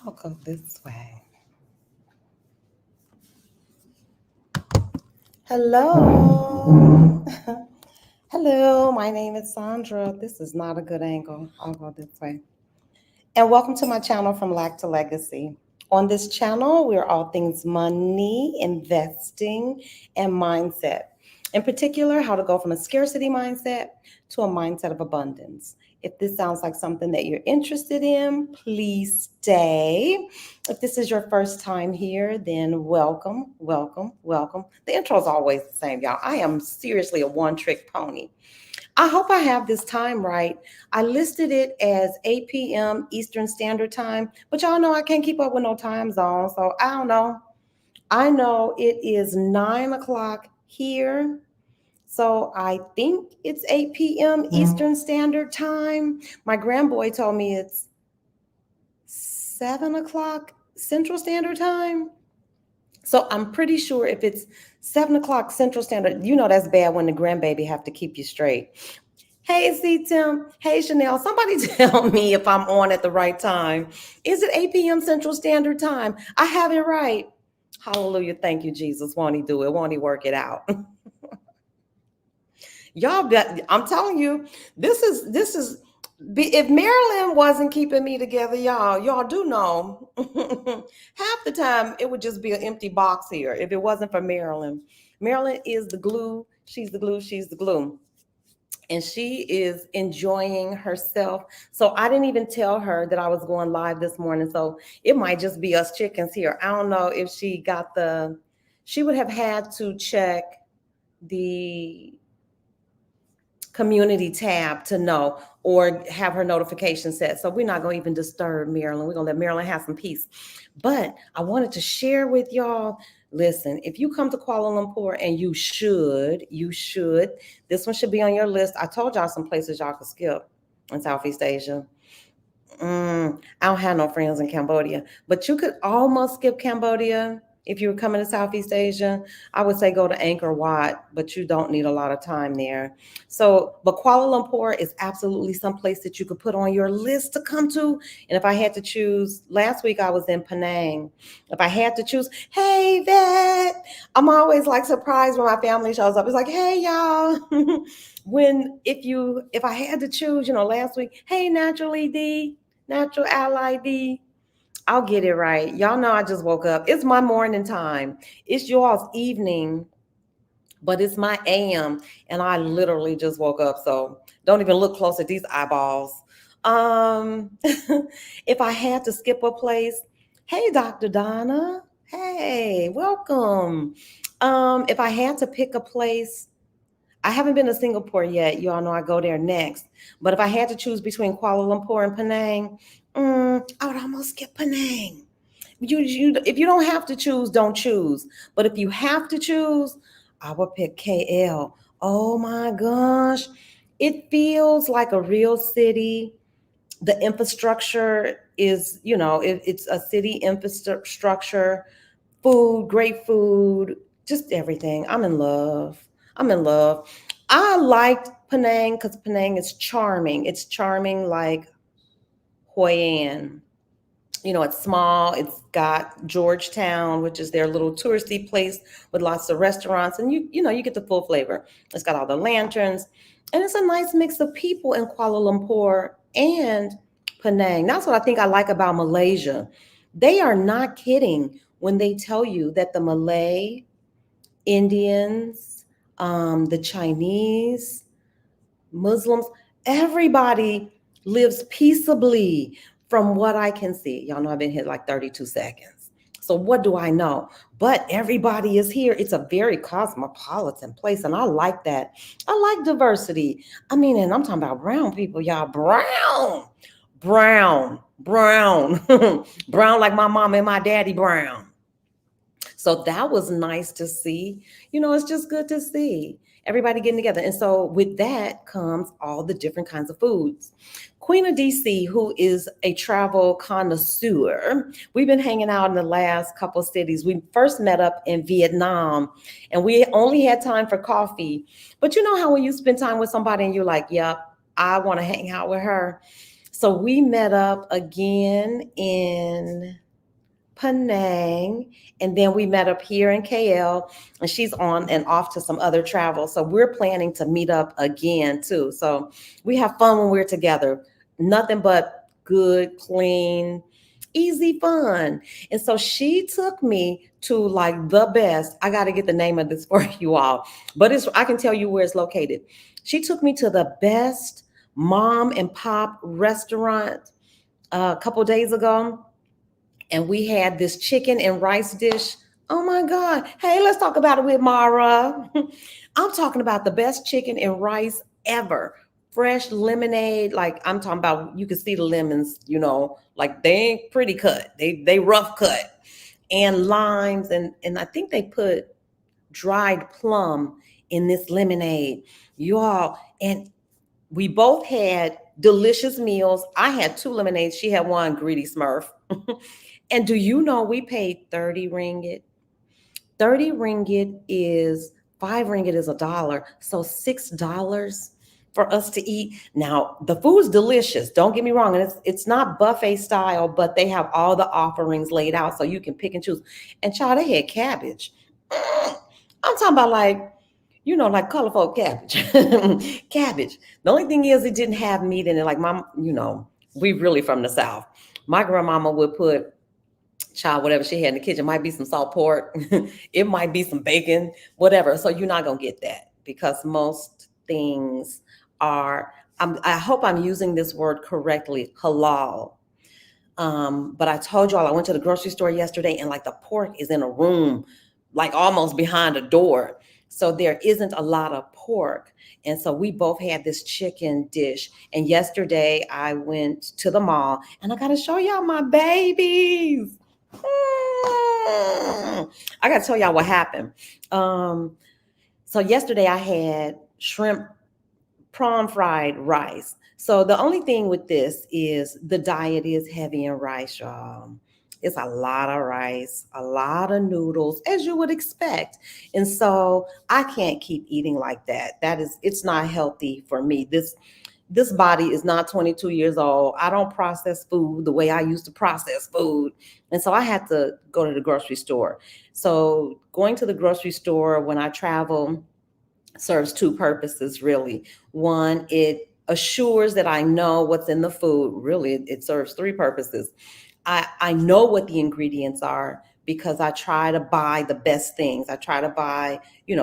I'll go this way. Hello. Hello, my name is Sandra. This is not a good angle. I'll go this way. And welcome to my channel From Lack to Legacy. On this channel, we're all things money, investing, and mindset. In particular, how to go from a scarcity mindset to a mindset of abundance. If this sounds like something that you're interested in, please stay. If this is your first time here, then welcome, welcome, welcome. The intro is always the same, y'all. I am seriously a one-trick pony. I hope I have this time right. I listed it as 8 p.m. Eastern Standard Time, but y'all know I can't keep up with no time zone, so I don't know. I know it is 9 o'clock here, so I think it's 8 p.m. Eastern Standard Time. My grandboy told me it's 7 o'clock Central Standard Time. So I'm pretty sure if it's 7 o'clock Central Standard, you know that's bad when the grandbaby have to keep you straight. Hey, C. Tim. Hey, Chanel. Somebody tell me if I'm on at the right time. Is it 8 p.m. Central Standard Time? I have it right. Hallelujah. Thank you, Jesus. Won't he do it? Won't he work it out? Y'all bet, I'm telling you, this is if Maryland wasn't keeping me together, y'all do know half the time it would just be an empty box here if it wasn't for Maryland. Maryland is the glue, she's the glue, she's the glue. And she is enjoying herself. So I didn't even tell her that I was going live this morning. So it might just be us chickens here. I don't know if she would have had to check the community tab to know or have her notification set. So we're not going to even disturb Maryland. We're going to let Maryland have some peace. But I wanted to share with y'all. Listen, if you come to Kuala Lumpur, and you should, this one should be on your list. I told y'all some places y'all could skip in Southeast Asia. I don't have no friends in Cambodia, but you could almost skip Cambodia if you were coming to Southeast Asia. I would say go to Angkor Wat, but you don't need a lot of time there. So, but Kuala Lumpur is absolutely some place that you could put on your list to come to. And if I had to choose, last week I was in Penang. If I had to choose, hey, Vet, I'm always like surprised when my family shows up. It's like, hey, y'all. If I had to choose, last week, hey, Naturally D, Natural Ally D, I'll get it right. Y'all know I just woke up. It's my morning time. It's y'all's evening, but it's my AM, and I literally just woke up. So don't even look close at these eyeballs. If I had to skip a place, hey, Dr. Donna. Hey, welcome. If I had to pick a place, I haven't been to Singapore yet. You all know I go there next. But if I had to choose between Kuala Lumpur and Penang, I would almost skip Penang. If you don't have to choose, don't choose. But if you have to choose, I would pick KL. Oh my gosh. It feels like a real city. The infrastructure is, it's a city infrastructure, food, great food, just everything. I'm in love. I'm in love. I liked Penang because Penang is charming. It's charming like Hoi An. It's small. It's got Georgetown, which is their little touristy place with lots of restaurants, and you get the full flavor. It's got all the lanterns, and it's a nice mix of people in Kuala Lumpur and Penang. That's what I think I like about Malaysia. They are not kidding when they tell you that the Malay, Indians, the Chinese, Muslims, everybody lives peaceably from what I can see. Y'all know I've been here like 32 seconds. So what do I know? But everybody is here. It's a very cosmopolitan place, and I like that. I like diversity. I mean, and I'm talking about brown people, y'all. Brown, brown like my mama and my daddy brown. So that was nice to see. It's just good to see everybody getting together. And so with that comes all the different kinds of foods. Queen of DC, who is a travel connoisseur, we've been hanging out in the last couple of cities. We first met up in Vietnam, and we only had time for coffee. But you know how when you spend time with somebody and you're like, yep, I want to hang out with her. So we met up again in Penang, and then we met up here in KL, and she's on and off to some other travel. So we're planning to meet up again too. So we have fun when we're together. Nothing but good, clean, easy fun. And so she took me to like the best. I got to get the name of this for you all, but it's I can tell you where it's located. She took me to the best mom and pop restaurant a couple days ago, and we had this chicken and rice dish. Oh my God. Hey, let's talk about it with Mara. I'm talking about the best chicken and rice ever. Fresh lemonade. Like I'm talking about, you can see the lemons, like they ain't pretty cut. They rough cut. And limes, and I think they put dried plum in this lemonade. Y'all, and we both had delicious meals. I had two lemonades. She had one, greedy Smurf. And do you know we paid 30 ringgit? 30 ringgit is 5 ringgit is a dollar. So $6 for us to eat. Now, the food's delicious. Don't get me wrong. And it's not buffet style, but they have all the offerings laid out so you can pick and choose. And child, they had cabbage. I'm talking about like colorful cabbage. Cabbage. The only thing is it didn't have meat in it. Like we really from the South. My grandmama would put whatever she had in the kitchen. Might be some salt pork. It might be some bacon, whatever. So you're not going to get that because most things are, I hope I'm using this word correctly, halal. But I told y'all I went to the grocery store yesterday and like the pork is in a room, like almost behind a door. So there isn't a lot of pork. And so we both had this chicken dish. And yesterday I went to the mall and I got to show y'all my babies. I got to tell y'all what happened. So yesterday I had shrimp prawn fried rice. So the only thing with this is the diet is heavy in rice, y'all. It's a lot of rice, a lot of noodles, as you would expect. And so I can't keep eating like that. It's not healthy for me. This body is not 22 years old. I don't process food the way I used to process food. And so I had to go to the grocery store. So going to the grocery store when I travel serves two purposes, really. One, it assures that I know what's in the food. Really, it serves three purposes. I know what the ingredients are because I try to buy the best things. I try to buy,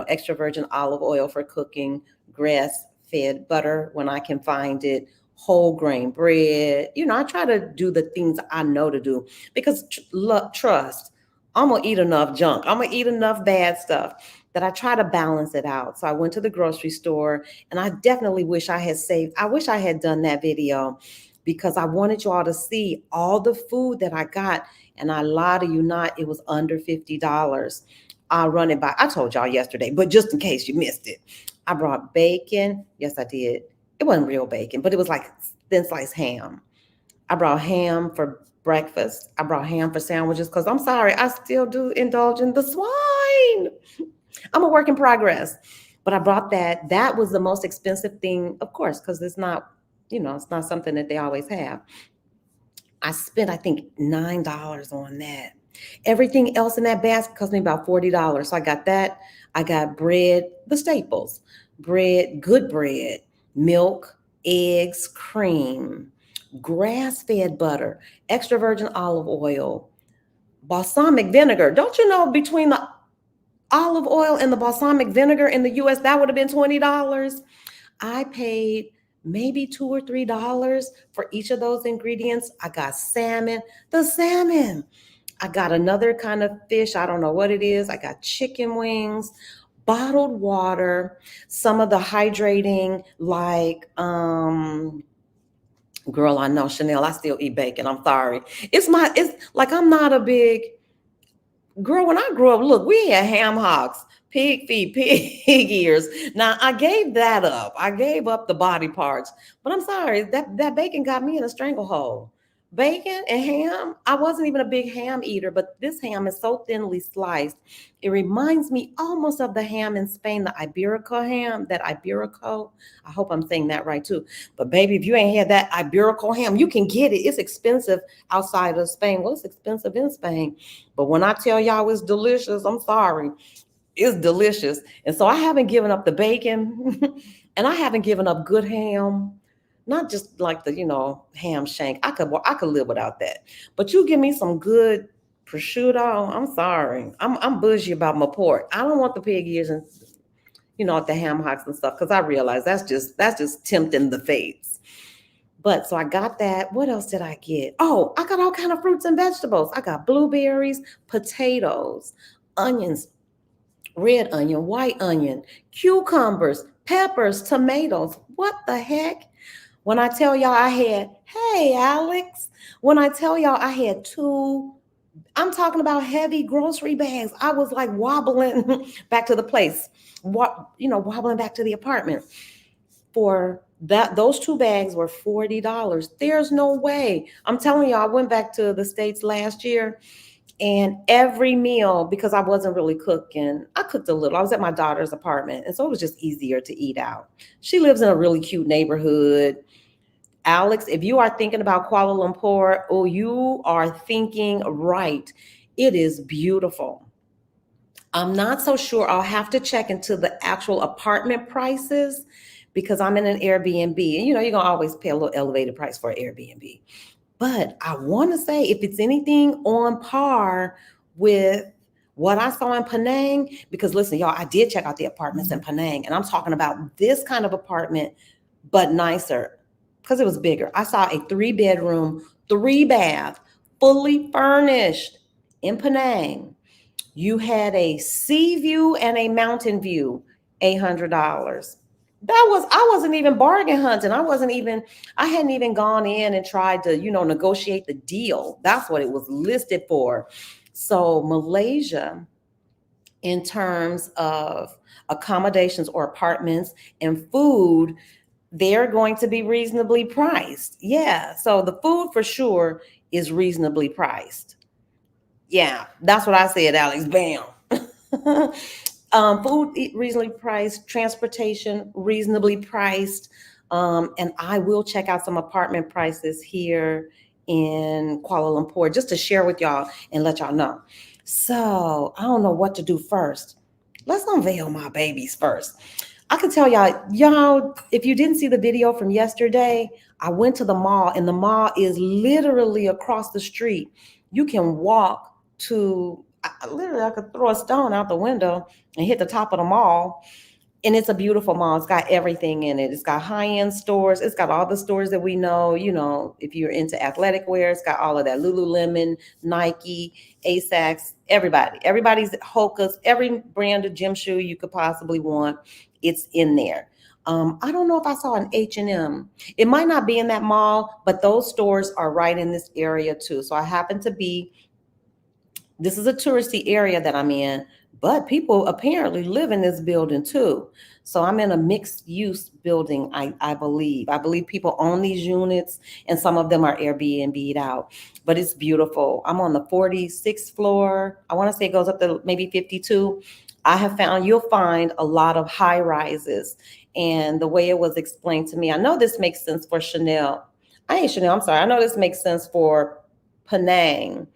extra virgin olive oil for cooking, grass-fed butter when I can find it, whole grain bread. I try to do the things I know to do because trust, I'm going to eat enough junk. I'm going to eat enough bad stuff that I try to balance it out. So I went to the grocery store and I definitely wish I had done that video because I wanted you all to see all the food that I got. And I lie to you not, it was under $50. I'll run it by. I told y'all yesterday, but just in case you missed it, I brought bacon. Yes, I did. It wasn't real bacon, but it was like thin sliced ham. I brought ham for breakfast. I brought ham for sandwiches because I'm sorry, I still do indulge in the swine. I'm a work in progress. But I brought that. That was the most expensive thing, of course, because it's not something that they always have. I spent, I think, $9 on that. Everything else in that basket cost me about $40. So I got that. I got bread, the staples, bread, good bread, milk, eggs, cream, grass-fed butter, extra virgin olive oil, balsamic vinegar. Don't you know between the olive oil and the balsamic vinegar in the US, that would have been $20. I paid maybe $2 or $3 for each of those ingredients. I got salmon, the salmon. I got another kind of fish. I don't know what it is. I got chicken wings, bottled water, some of the hydrating like, girl, I know, Chanel, I still eat bacon. I'm sorry. It's like, I'm not a big girl. When I grew up, look, we had ham hocks, pig feet, pig ears. Now I gave that up. I gave up the body parts, but I'm sorry, that bacon got me in a stranglehold. Bacon and ham. I wasn't even a big ham eater, but this ham is so thinly sliced. It reminds me almost of the ham in Spain, the Iberico ham, that Iberico. I hope I'm saying that right too. But baby, if you ain't had that Iberico ham, you can get it. It's expensive outside of Spain. Well, it's expensive in Spain. But when I tell y'all it's delicious, I'm sorry. It's delicious. And so I haven't given up the bacon and I haven't given up good ham. Not just like the, ham shank. I could live without that. But you give me some good prosciutto. I'm sorry. I'm bougie about my pork. I don't want the pig ears and the ham hocks and stuff because I realize that's just tempting the fates. But so I got that. What else did I get? Oh, I got all kind of fruits and vegetables. I got blueberries, potatoes, onions, red onion, white onion, cucumbers, peppers, tomatoes. What the heck? When I tell y'all I had, hey, Alex, when I tell y'all I had two, I'm talking about heavy grocery bags. I was like wobbling back to the place, wobbling back to the apartment for that. Those two bags were $40. There's no way. I'm telling you, I went back to the States last year and every meal, because I wasn't really cooking, I cooked a little. I was at my daughter's apartment. And so it was just easier to eat out. She lives in a really cute neighborhood. Alex, if you are thinking about Kuala Lumpur, oh, you are thinking right. It is beautiful. I'm not so sure. I'll have to check into the actual apartment prices because I'm in an Airbnb. And you're going to always pay a little elevated price for an Airbnb. But I want to say if it's anything on par with what I saw in Penang, because listen, y'all, I did check out the apartments in Penang, and I'm talking about this kind of apartment, but nicer because it was bigger. I saw a 3-bedroom, 3-bath, fully furnished in Penang. You had a sea view and a mountain view, $800. I wasn't even bargain hunting. I hadn't even gone in and tried to, negotiate the deal. That's what it was listed for. So Malaysia, in terms of accommodations or apartments and food, they're going to be reasonably priced. Yeah. So the food for sure is reasonably priced. Yeah, that's what I said, Alex. Bam. Food reasonably priced, transportation reasonably priced, and I will check out some apartment prices here in Kuala Lumpur just to share with y'all and let y'all know. So I don't know what to do first. Let's unveil my babies first. I can tell y'all, if you didn't see the video from yesterday, I went to the mall, and the mall is literally across the street. You can walk to, literally, I could throw a stone out the window and hit the top of the mall. And it's a beautiful mall. It's got everything in it. It's got high-end stores. It's got all the stores that we know. If you're into athletic wear, it's got all of that. Lululemon, Nike, Asics, everybody's Hoka's, every brand of gym shoe you could possibly want. It's in there. I don't know if I saw an H&M. It might not be in that mall, but those stores are right in this area too. So I happen to be, this is a touristy area that I'm in, but people apparently live in this building too. So I'm in a mixed use building, I believe. I believe people own these units and some of them are Airbnb'd out, but it's beautiful. I'm on the 46th floor. I want to say it goes up to maybe 52. You'll find a lot of high rises. And the way it was explained to me, I know this makes sense for Chanel. I'm sorry. I know this makes sense for Penang,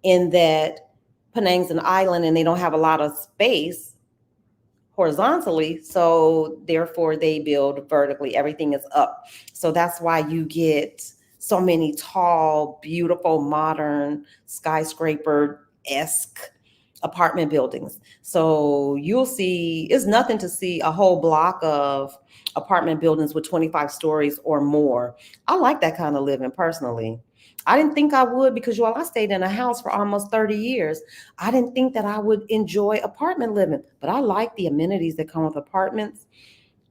in that Penang's an island and they don't have a lot of space horizontally. So therefore they build vertically. Everything is up. So that's why you get so many tall, beautiful, modern, skyscraper-esque apartment buildings. So you'll see, it's nothing to see a whole block of apartment buildings with 25 stories or more. I like that kind of living personally. I didn't think I would because I stayed in a house for almost 30 years. I didn't think that I would enjoy apartment living, but I like the amenities that come with apartments.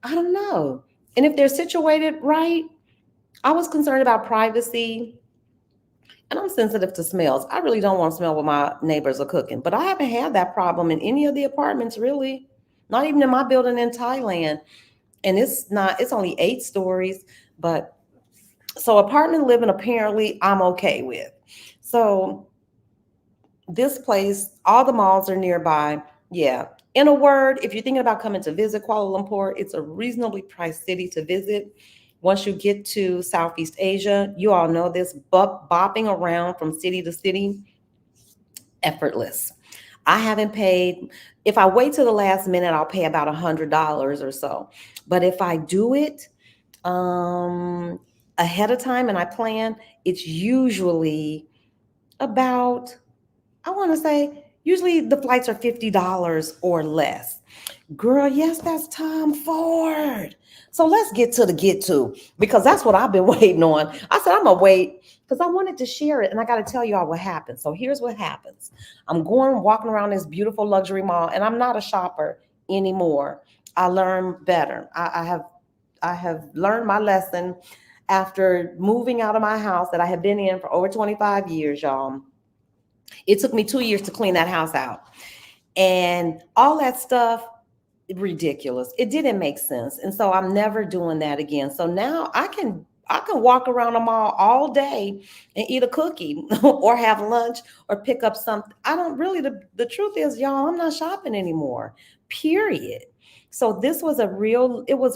I don't know. And if they're situated right, I was concerned about privacy, and I'm sensitive to smells. I really don't want to smell what my neighbors are cooking, but I haven't had that problem in any of the apartments, really. Not even in my building in Thailand. And it's only 8 stories, but So apartment living, apparently, I'm okay with. So this place, all the malls are nearby. Yeah. In a word, if you're thinking about coming to visit Kuala Lumpur, it's a reasonably priced city to visit. Once you get to Southeast Asia, you all know this, bopping around from city to city, effortless. I haven't paid, if I wait till the last minute, I'll pay about $100 or so. But if I do it um, ahead of time and I plan, it's usually about, I want to say, usually the flights are $50 or less. Girl, yes, that's Tom Ford. So let's get to the get to, because that's what I've been waiting on. I said, I'm going to wait because I wanted to share it and I got to tell y'all what happened. So here's what happens. I'm going walking around this beautiful luxury mall and I'm not a shopper anymore. I learned better. I have learned my lesson after moving out of my house that I have been in for over 25 years, y'all. It took me 2 years to clean that house out. And all that stuff, ridiculous. It didn't make sense. And so I'm never doing that again. So now I can walk around the mall all day and eat a cookie or have lunch or pick up something. I don't really, the truth is, y'all, I'm not shopping anymore. Period. So this was a real, it was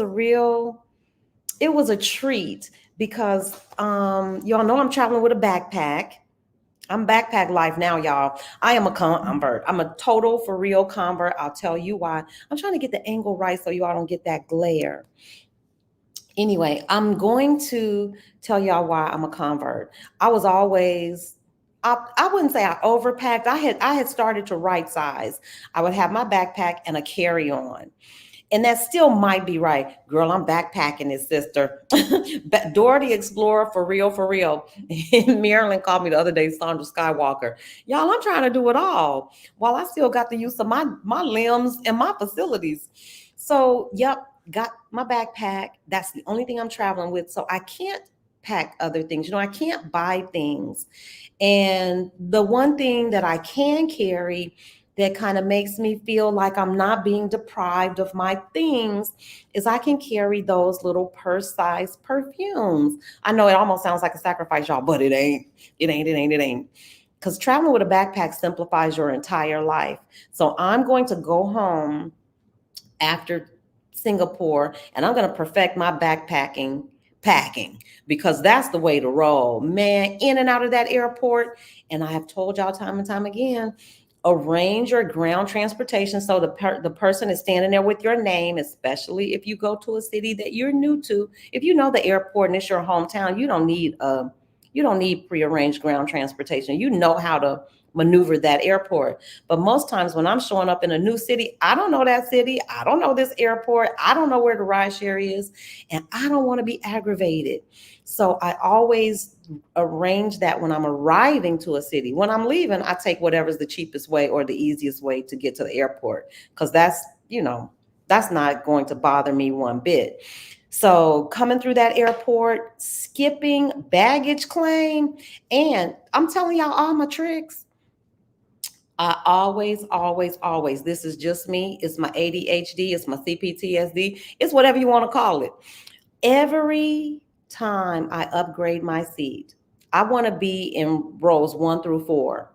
a treat because y'all know I'm traveling with a backpack. I'm backpack life now, y'all. I am a convert. I'm a total for real convert. I'll tell you why. I'm trying to get the angle right so you all don't get that glare. Anyway, I'm going to tell y'all why I'm a convert. I was always, I wouldn't say I overpacked. I had started to right size. I would have my backpack and a carry on. And that still might be right. Girl, I'm backpacking it, sister. Dora the Explorer, for real, for real. Marilyn called me the other day, Sandra Skywalker. Y'all, I'm trying to do it all while I still got the use of my limbs and my facilities. So, yep, got my backpack. That's the only thing I'm traveling with. So I can't pack other things. I can't buy things. And the one thing that I can carry that kind of makes me feel like I'm not being deprived of my things is I can carry those little purse-sized perfumes. I know it almost sounds like a sacrifice, y'all, but it ain't. It ain't, it ain't, it ain't. Because traveling with a backpack simplifies your entire life. So I'm going to go home after Singapore and I'm going to perfect my backpacking packing because that's the way to roll, man, in and out of that airport. And I have told y'all time and time again, arrange your ground transportation so the person is standing there with your name, especially if you go to a city that you're new to. If you know the airport and it's your hometown, you don't need prearranged ground transportation. You know how to maneuver that airport. But most times when I'm showing up in a new city, I don't know that city. I don't know this airport. I don't know where the ride share is. And I don't want to be aggravated. So I always arrange that when I'm arriving to a city. When I'm leaving, I take whatever's the cheapest way or the easiest way to get to the airport. Because that's not going to bother me one bit. So coming through that airport, skipping baggage claim, and I'm telling y'all all my tricks. I always, always, always, this is just me. It's my ADHD, it's my CPTSD, it's whatever you want to call it. Every time I upgrade my seat, I want to be in rows 1 through 4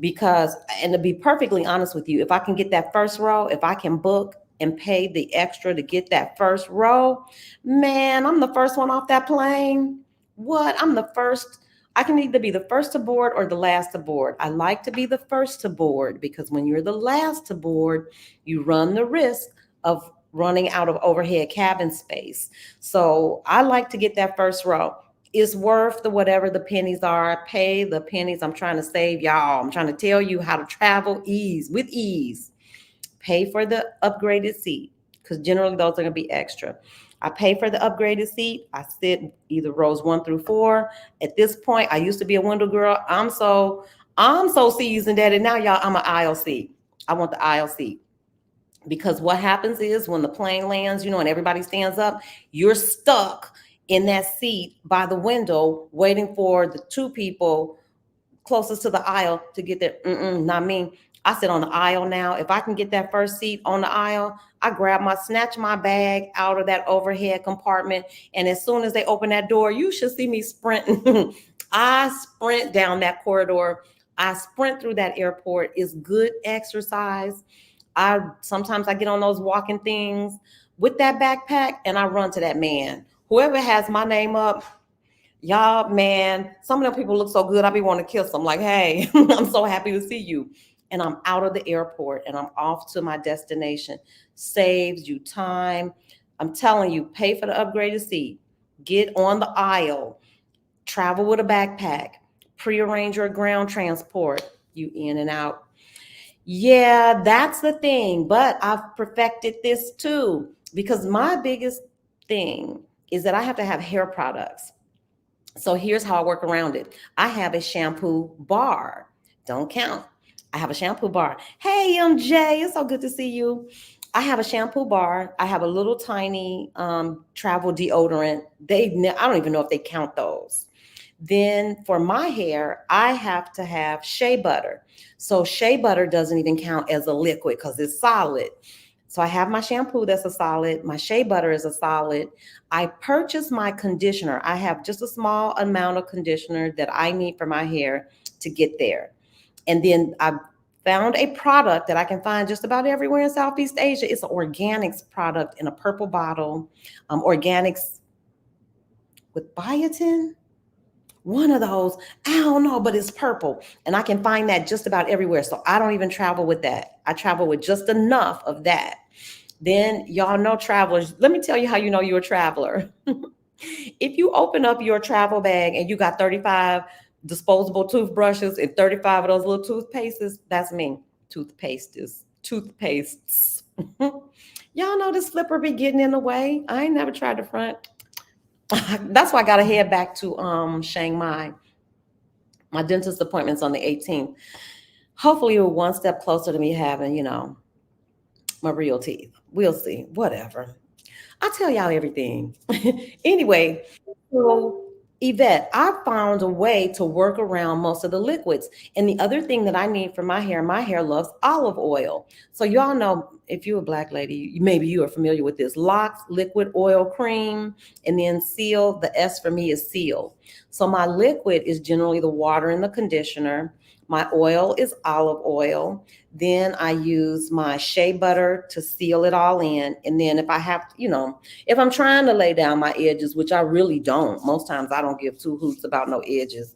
because, and to be perfectly honest with you, if I can get that first row, if I can book and pay the extra to get that first row, man, I'm the first one off that plane. What? I'm the first. I can either be the first to board or the last to board. I like to be the first to board because when you're the last to board, you run the risk of running out of overhead cabin space. So I like to get that first row. It's worth the whatever the pennies are. Pay the pennies. I'm trying to save y'all. I'm trying to tell you how to travel with ease. Pay for the upgraded seat because generally those are going to be extra. I pay for the upgraded seat. I sit either rows 1 through 4. At this point, I used to be a window girl. I'm so seasoned at it now, y'all. I'm an aisle seat. I want the aisle seat because what happens is when the plane lands, and everybody stands up, you're stuck in that seat by the window waiting for the two people closest to the aisle to get there. Not me. I sit on the aisle now. If I can get that first seat on the aisle, I snatch my bag out of that overhead compartment. And as soon as they open that door, you should see me sprinting. I sprint down that corridor. I sprint through that airport. It's good exercise. I get on those walking things with that backpack and I run to that man. Whoever has my name up, y'all, man, some of them people look so good. I be wanting to kiss them. Like, hey, I'm so happy to see you. And I'm out of the airport and I'm off to my destination. Saves you time. I'm telling you, pay for the upgraded seat. Get on the aisle. Travel with a backpack. Prearrange your ground transport. You in and out. Yeah, that's the thing. But I've perfected this too because my biggest thing is that I have to have hair products. So here's how I work around it. I have a shampoo bar. Don't count. I have a shampoo bar. Hey, MJ, it's so good to see you. I have a shampoo bar. I have a little tiny travel deodorant. I don't even know if they count those. Then for my hair, I have to have shea butter. So shea butter doesn't even count as a liquid because it's solid. So I have my shampoo that's a solid. My shea butter is a solid. I purchase my conditioner. I have just a small amount of conditioner that I need for my hair to get there. And then I found a product that I can find just about everywhere in Southeast Asia. It's an organics product in a purple bottle. Organics with biotin. One of those, I don't know, but it's purple. And I can find that just about everywhere. So I don't even travel with that. I travel with just enough of that. Then y'all know travelers. Let me tell you how you know you're a traveler. If you open up your travel bag and you got 35 disposable toothbrushes and 35 of those little toothpastes, that's me. Toothpastes. Y'all know this flipper be getting in the way. I ain't never tried the front. That's why I got to head back to Chiang Mai. My dentist appointment's on the 18th. Hopefully, we're one step closer to me having, my real teeth. We'll see. Whatever. I'll tell y'all everything. Anyway, so Yvette, I found a way to work around most of the liquids. And the other thing that I need for my hair loves olive oil. So y'all know if you're a black lady, maybe you are familiar with this. Locks, liquid oil cream, and then Seal. The S for me is Seal. So my liquid is generally the water and the conditioner. My oil is olive oil. Then I use my shea butter to seal it all in. And then if I have, if I'm trying to lay down my edges, which I really don't, most times I don't give two hoots about no edges.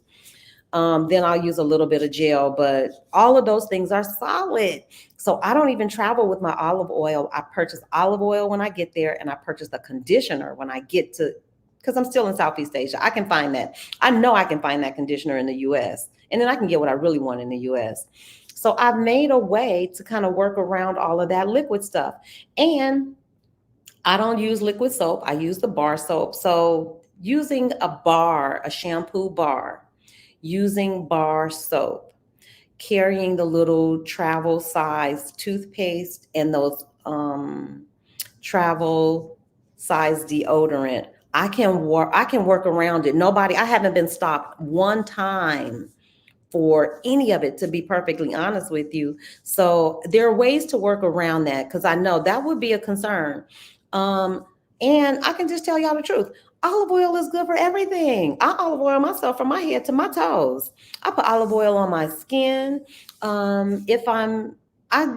Then I'll use a little bit of gel, but all of those things are solid. So I don't even travel with my olive oil. I purchase olive oil when I get there, and I purchase the conditioner when I get to, because I'm still in Southeast Asia. I can find that. I know I can find that conditioner in the US, and then I can get what I really want in the US. So I've made a way to kind of work around all of that liquid stuff. And I don't use liquid soap. I use the bar soap. So using a shampoo bar, using bar soap, carrying the little travel size toothpaste and those travel size deodorant. I can work around it. I haven't been stopped one time for any of it, to be perfectly honest with you. So there are ways to work around that because I know that would be a concern. Um, and I can just tell y'all the truth. Olive oil is good for everything. I olive oil myself from my head to my toes. I put olive oil on my skin. I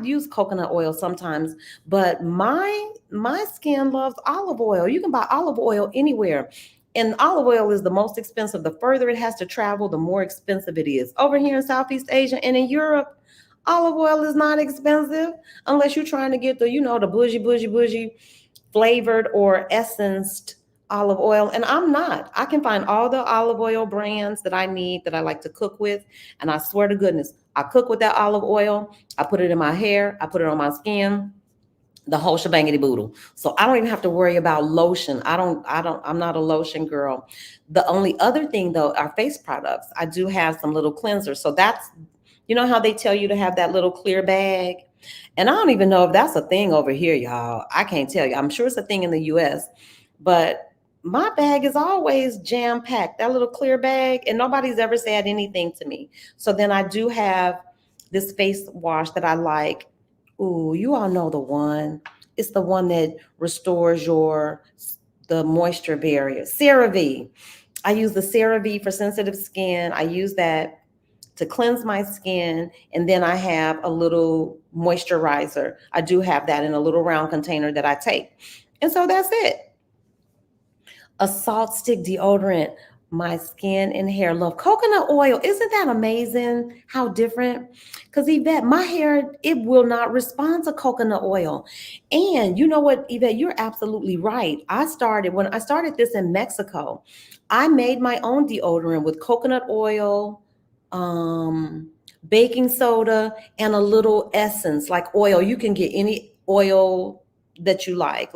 use coconut oil sometimes, but my skin loves olive oil. You can buy olive oil anywhere. And olive oil is the most expensive. The further it has to travel, the more expensive it is. Over here in Southeast Asia and in Europe, olive oil is not expensive unless you're trying to get the bougie flavored or essenced olive oil. And I'm not. I can find all the olive oil brands that I need that I like to cook with. And I swear to goodness, I cook with that olive oil. I put it in my hair. I put it on my skin. The whole shebangity boodle. So I don't even have to worry about lotion. I'm not a lotion girl. The only other thing though are face products. I do have some little cleansers. So that's, how they tell you to have that little clear bag. And I don't even know if that's a thing over here, y'all. I can't tell you. I'm sure it's a thing in the US, but my bag is always jam packed, that little clear bag, and nobody's ever said anything to me. So then I do have this face wash that I like. Ooh, you all know the one. It's the one that restores the moisture barrier. CeraVe. I use the CeraVe for sensitive skin. I use that to cleanse my skin, and then I have a little moisturizer. I do have that in a little round container that I take. And so that's it. A salt stick deodorant. My skin and hair love coconut oil. Isn't that amazing how different? Because Yvette, my hair, it will not respond to coconut oil. And you know what, Yvette, you're absolutely right. When I started this in Mexico, I made my own deodorant with coconut oil, um, baking soda, and a little essence, like oil. You can get any oil that you like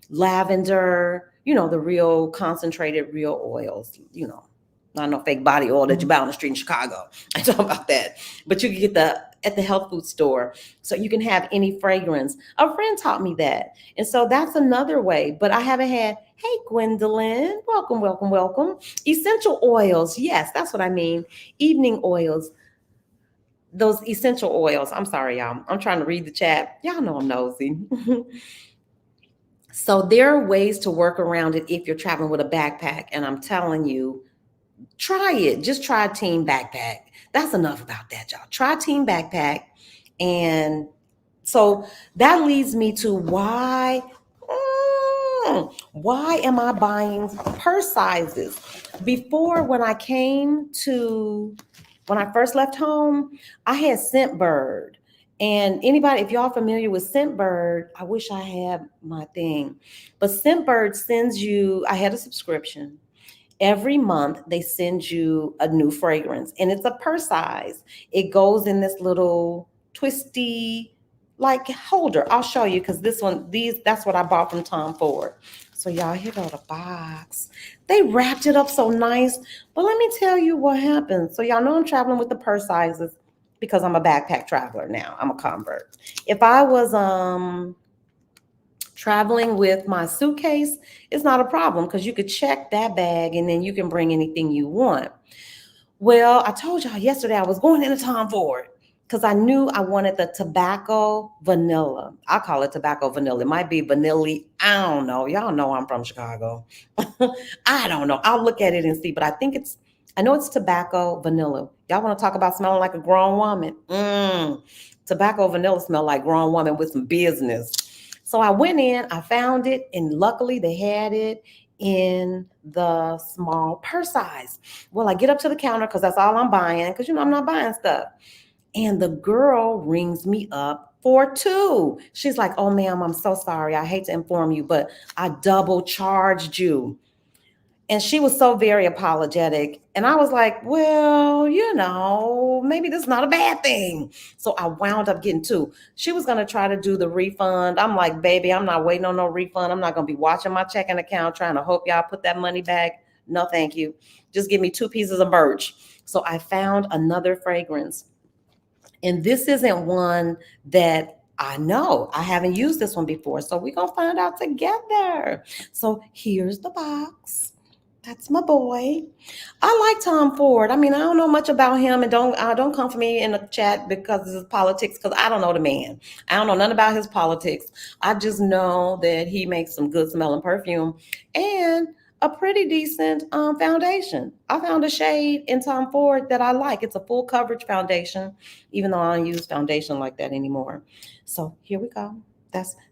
lavender, the real concentrated real oils, not no fake body oil that you buy on the street in Chicago. I talk about that. But you can get at the health food store. So you can have any fragrance. A friend taught me that. And so that's another way. But I haven't had, hey, Gwendolyn, welcome, welcome, welcome. Essential oils. Yes, that's what I mean. Evening oils. Those essential oils. I'm sorry, y'all. I'm trying to read the chat. Y'all know I'm nosy. So there are ways to work around it if you're traveling with a backpack. And I'm telling you, try it. Just try a team backpack. That's enough about that, y'all. Try a team backpack. And so that leads me to why am I buying purse sizes? Before, when I first left home, I had Scentbird. And anybody, if y'all familiar with Scentbird, I wish I had my thing. But Scentbird sends you, I had a subscription. Every month they send you a new fragrance, and it's a purse size. It goes in this little twisty like holder. I'll show you, because that's what I bought from Tom Ford. So y'all, here go the box. They wrapped it up so nice. But let me tell you what happened. So y'all know I'm traveling with the purse sizes because I'm a backpack traveler now. I'm a convert. If I was traveling with my suitcase, it's not a problem, because you could check that bag and then you can bring anything you want. Well, I told y'all yesterday I was going into Tom Ford because I knew I wanted the tobacco vanilla. I call it tobacco vanilla. It might be vanilla. I don't know. Y'all know I'm from Chicago. I don't know. I'll look at it and see, but I know it's tobacco vanilla. Y'all want to talk about smelling like a grown woman? Tobacco vanilla smell like grown woman with some business. So I went in, I found it, and luckily they had it in the small purse size. Well, I get up to the counter because that's all I'm buying, because I'm not buying stuff. And the girl rings me up for two. She's like, oh, ma'am, I'm so sorry. I hate to inform you, but I double charged you. And she was so very apologetic. And I was like, well, maybe this is not a bad thing. So I wound up getting two. She was going to try to do the refund. I'm like, baby, I'm not waiting on no refund. I'm not going to be watching my checking account trying to hope y'all put that money back. No, thank you. Just give me two pieces of merch. So I found another fragrance. And this isn't one that I know. I haven't used this one before. So we're going to find out together. So here's the box. That's my boy. I like Tom Ford. I mean, I don't know much about him, and don't come for me in the chat because of his politics, because I don't know the man. I don't know nothing about his politics. I just know that he makes some good smelling perfume and a pretty decent foundation. I found a shade in Tom Ford that I like. It's a full coverage foundation, even though I don't use foundation like that anymore. So here we go.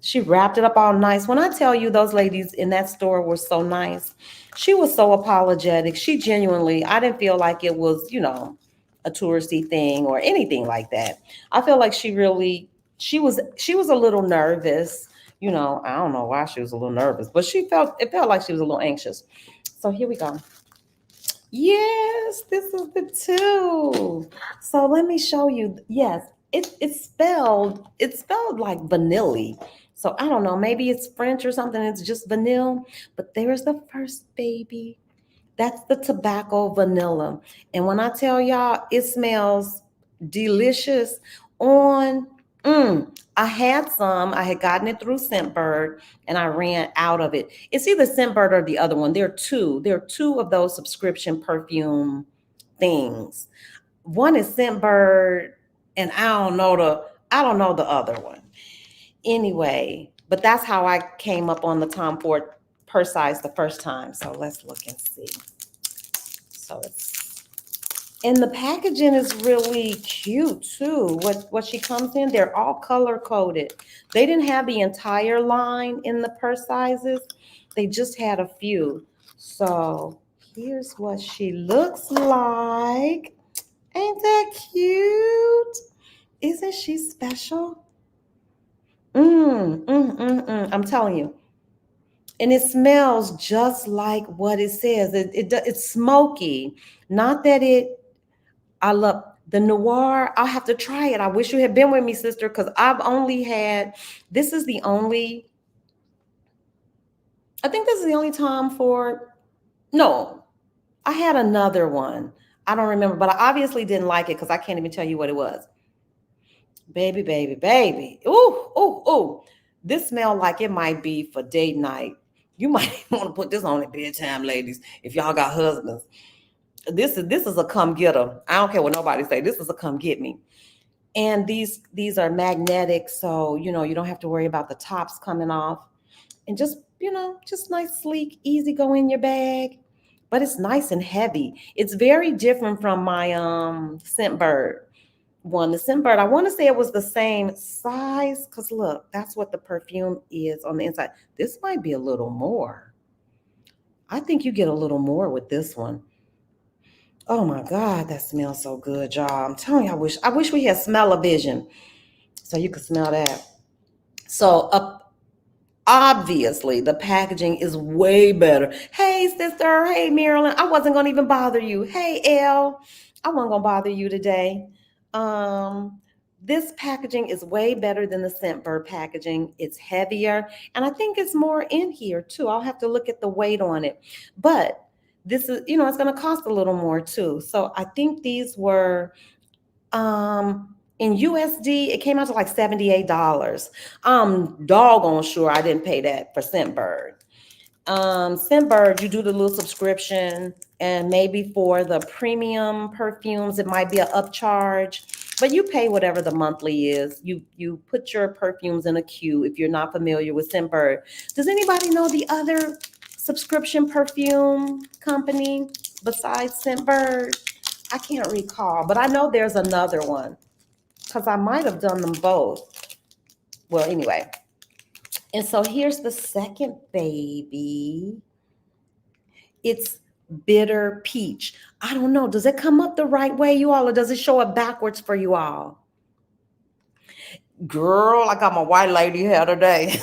She wrapped it up all nice. When I tell you those ladies in that store were so nice, she was so apologetic. She genuinely, I didn't feel like it was, a touristy thing or anything like that. I feel like she was a little nervous. I don't know why she was a little nervous, but it felt like she was a little anxious. So here we go. Yes, this is the two. So let me show you. Yes, it's spelled like vanilla. So I don't know, maybe it's French or something. It's just vanilla. But there's the first baby. That's the tobacco vanilla. And when I tell y'all, it smells delicious on. I had gotten it through Scentbird, and I ran out of it. It's either Scentbird or the other one. There are two of those subscription perfume things. One is Scentbird. And I don't know the other one. Anyway, but that's how I came up on the Tom Ford purse size the first time. So let's look and see. So it's and the packaging is really cute too. What she comes in, they're all color coded. They didn't have the entire line in the purse sizes. They just had a few. So here's what she looks like. Ain't that cute? Isn't she special? I'm telling you. And it smells just like what it says. It's smoky. Not that I love the noir. I'll have to try it. I wish you had been with me, sister, because this is the only, I think this is the only Tom Ford. No, I had another one. I don't remember, but I obviously didn't like it because I can't even tell you what it was. Baby, baby, baby. Ooh, ooh, ooh. This smell like it might be for date night. You might want to put this on at bedtime, ladies, if y'all got husbands. This is a come getter. I don't care what nobody say. This is a come get me. And these are magnetic, so you don't have to worry about the tops coming off. And just nice, sleek, easy go in your bag. But it's nice and heavy. It's very different from my Scentbird one. The Scentbird, I want to say it was the same size, because look, that's what the perfume is on the inside. This might be a little more. I think you get a little more with this one. Oh my God, that smells so good, y'all. I'm telling you, I wish we had smell-o-vision so you could smell that. So obviously the packaging is way better. Hey sister, hey Marilyn, I wasn't gonna even bother you. Hey Elle, I wasn't gonna bother you today. Um, this packaging is way better than the Scentbird packaging. It's heavier, and I think it's more in here too. I'll have to look at the weight on it, but this is, it's going to cost a little more too. So I think these were in USD, it came out to like $78. I'm doggone sure I didn't pay that for Scentbird. Scentbird, you do the little subscription, and maybe for the premium perfumes, it might be an upcharge, but you pay whatever the monthly is. You put your perfumes in a queue if you're not familiar with Scentbird. Does anybody know the other subscription perfume company besides Scentbird? I can't recall, but I know there's another one because I might have done them both. Well, anyway. And so here's the second baby. It's bitter peach. I don't know. Does it come up the right way, you all, or does it show up backwards for you all? Girl, I got my white lady hair today.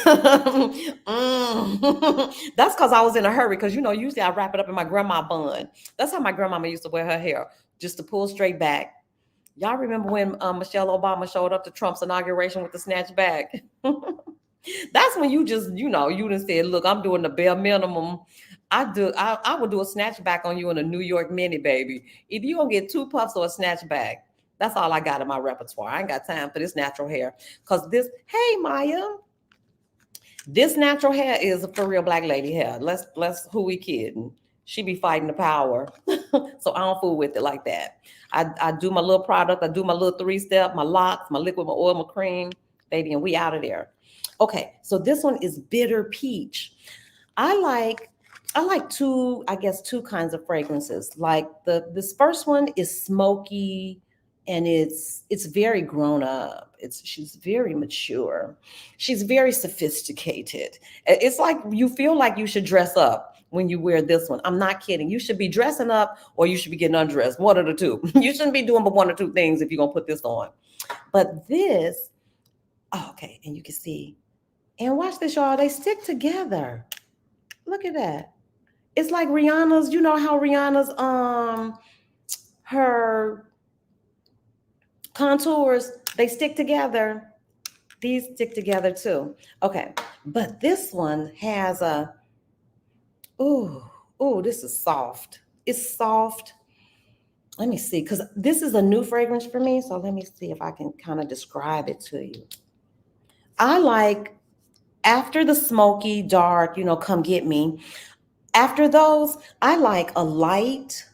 That's because I was in a hurry. Because usually I wrap it up in my grandma bun. That's how my grandmama used to wear her hair, just to pull straight back. Y'all remember when Michelle Obama showed up to Trump's inauguration with the snatch back? That's when you just, you done said, look, I'm doing the bare minimum. I would do a snatch back on you in a New York mini, baby. If you gonna get 2 puffs or a snatch back, that's all I got in my repertoire. I ain't got time for this natural hair. Hey Maya, this natural hair is for real black lady hair. Who we kidding? She be fighting the power. So I don't fool with it like that. I do my little product. I do my little 3-step, my locks, my liquid, my oil, my cream, baby, and we out of there. Okay, so this one is bitter peach. I like two kinds of fragrances. Like this first one is smoky, and it's very grown up. She's very mature. She's very sophisticated. It's like you feel like you should dress up when you wear this one. I'm not kidding. You should be dressing up or you should be getting undressed. One of the two. You shouldn't be doing but one or two things if you're gonna put this on. But this, okay, and you can see. And watch this, y'all. They stick together. Look at that. It's like Rihanna's, you know how Rihanna's her contours, they stick together. These stick together too. Okay. But this one has this is soft. It's soft. Let me see, because this is a new fragrance for me. So let me see if I can kind of describe it to you. I like, after the smoky, dark, come get me. After those, I like a light,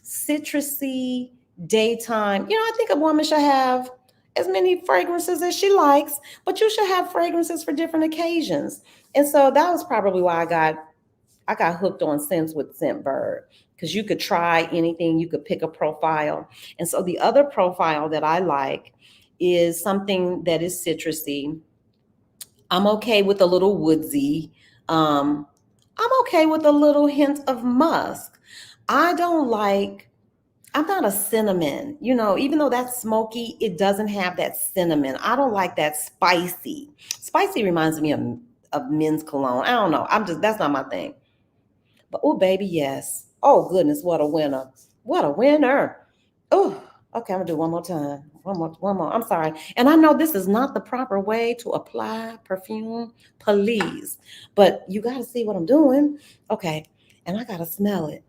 citrusy, daytime. I think a woman should have, as many fragrances as she likes, but you should have fragrances for different occasions. And so that was probably why I got hooked on scents with Scentbird, because you could try anything, you could pick a profile. And so the other profile that I like is something that is citrusy. I'm okay with a little woodsy. Um, I'm okay with a little hint of musk. I don't like, I'm not a cinnamon, even though that's smoky, it doesn't have that cinnamon. I don't like that spicy. Spicy reminds me of men's cologne. I don't know. That's not my thing. But oh, baby, yes. Oh, goodness, what a winner. What a winner. Oh, okay, I'm gonna do one more time. One more. I'm sorry. And I know this is not the proper way to apply perfume, please. But you gotta see what I'm doing. Okay. And I gotta smell it.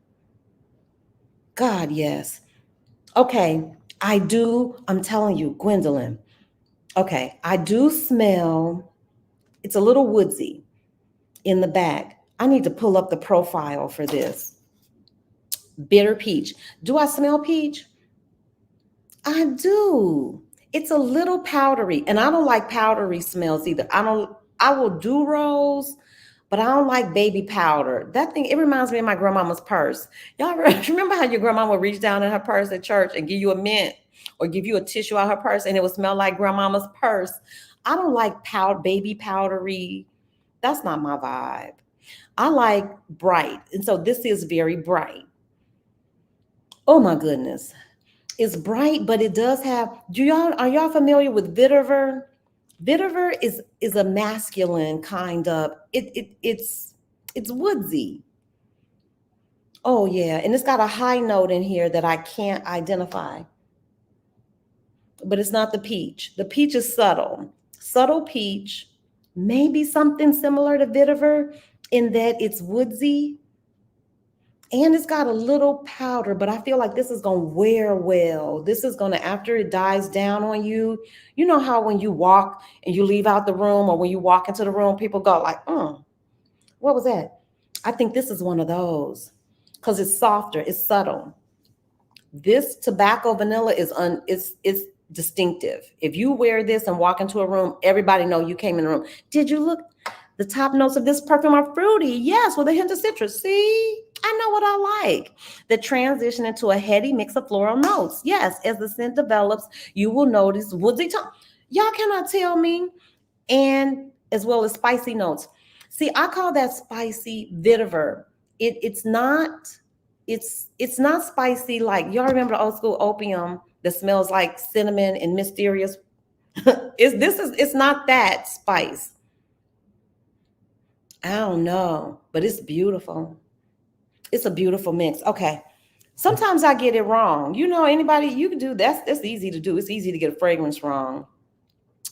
God, yes. Okay. I'm telling you, Gwendolyn. Okay, I do smell, it's a little woodsy in the back. I need to pull up the profile for this. Bitter peach. Do I smell peach? I do. It's a little powdery, and I don't like powdery smells either. I will do rose, but I don't like baby powder. That thing, it reminds me of my grandmama's purse. Y'all remember how your grandma would reach down in her purse at church and give you a mint or give you a tissue out her purse and it would smell like grandmama's purse? I don't like baby powdery. That's not my vibe. I like bright. And so this is very bright. Oh my goodness. It's bright, but it does have. Are y'all familiar with vetiver? Vetiver is a masculine kind of. It's woodsy. Oh yeah, and it's got a high note in here that I can't identify. But it's not the peach. The peach is subtle. Subtle peach. Maybe something similar to vetiver in that it's woodsy, and it's got a little powder, but I feel like this is going to wear well. This is going to, after it dies down on you, you know how when you walk and you leave out the room, or when you walk into the room, people go like, what was that? I think this is one of those because it's softer, it's subtle. This tobacco vanilla it's distinctive. If you wear this and walk into a room, everybody know you came in the room. Did you look? The top notes of this perfume are fruity, yes, with a hint of citrus. See, I know what I like. The transition into a heady mix of floral notes. Yes, as the scent develops, you will notice woodsy tone. Y'all cannot tell me. And as well as spicy notes. See, I call that spicy vetiver. It's not. It's not spicy like y'all remember the old school opium that smells like cinnamon and mysterious. It's not that spice. I don't know, but it's beautiful. It's a beautiful mix. Okay. Sometimes I get it wrong. Anybody, you can do that's easy to do. It's easy to get a fragrance wrong.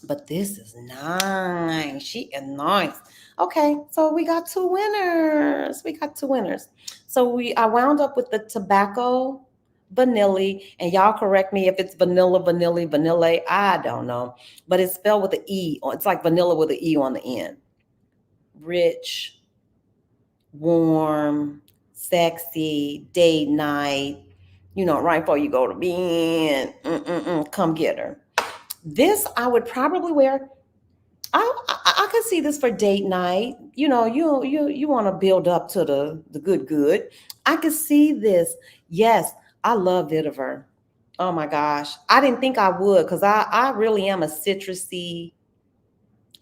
But this is nice. She is nice. Okay, so we got two winners. So I wound up with the tobacco vanilla, and y'all correct me if it's vanilla. I don't know, but it's spelled with an E. It's like vanilla with an E on the end. Rich, warm, sexy, date night, right before you go to bed. Come get her. This I would probably wear. I could see this for date night. You want to build up to the good. I could see this. Yes, I love vetiver. Oh my gosh, I didn't think I would because I really am a citrusy,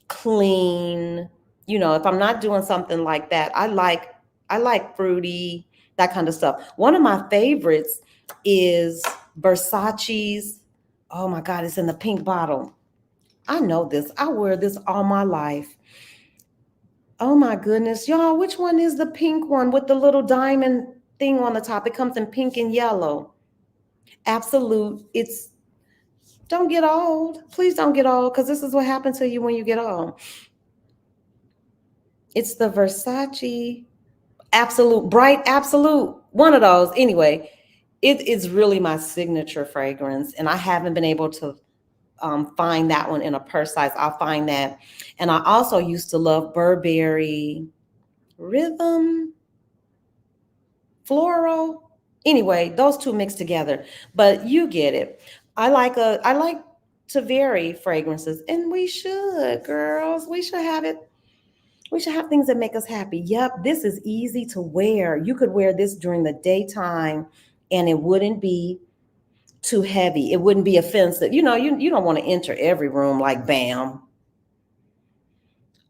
clean. If I'm not doing something like that, I like fruity, that kind of stuff. One of my favorites is Versace's. Oh my God, it's in the pink bottle. I know this. I wear this all my life. Oh my goodness, y'all, which one is the pink one with the little diamond thing on the top? It comes in pink and yellow. Absolute. Don't get old. Please don't get old, because this is what happens to you when you get old. It's the Versace Absolute, Bright Absolute, one of those. Anyway, it is really my signature fragrance, and I haven't been able to find that one in a purse size. I'll find that. And I also used to love Burberry Rhythm Floral. Anyway, those two mixed together, but you get it. I like to vary fragrances. And we should, girls. We should have it. We should have things that make us happy. Yep, this is easy to wear. You could wear this during the daytime and it wouldn't be too heavy. It wouldn't be offensive. You don't want to enter every room like bam.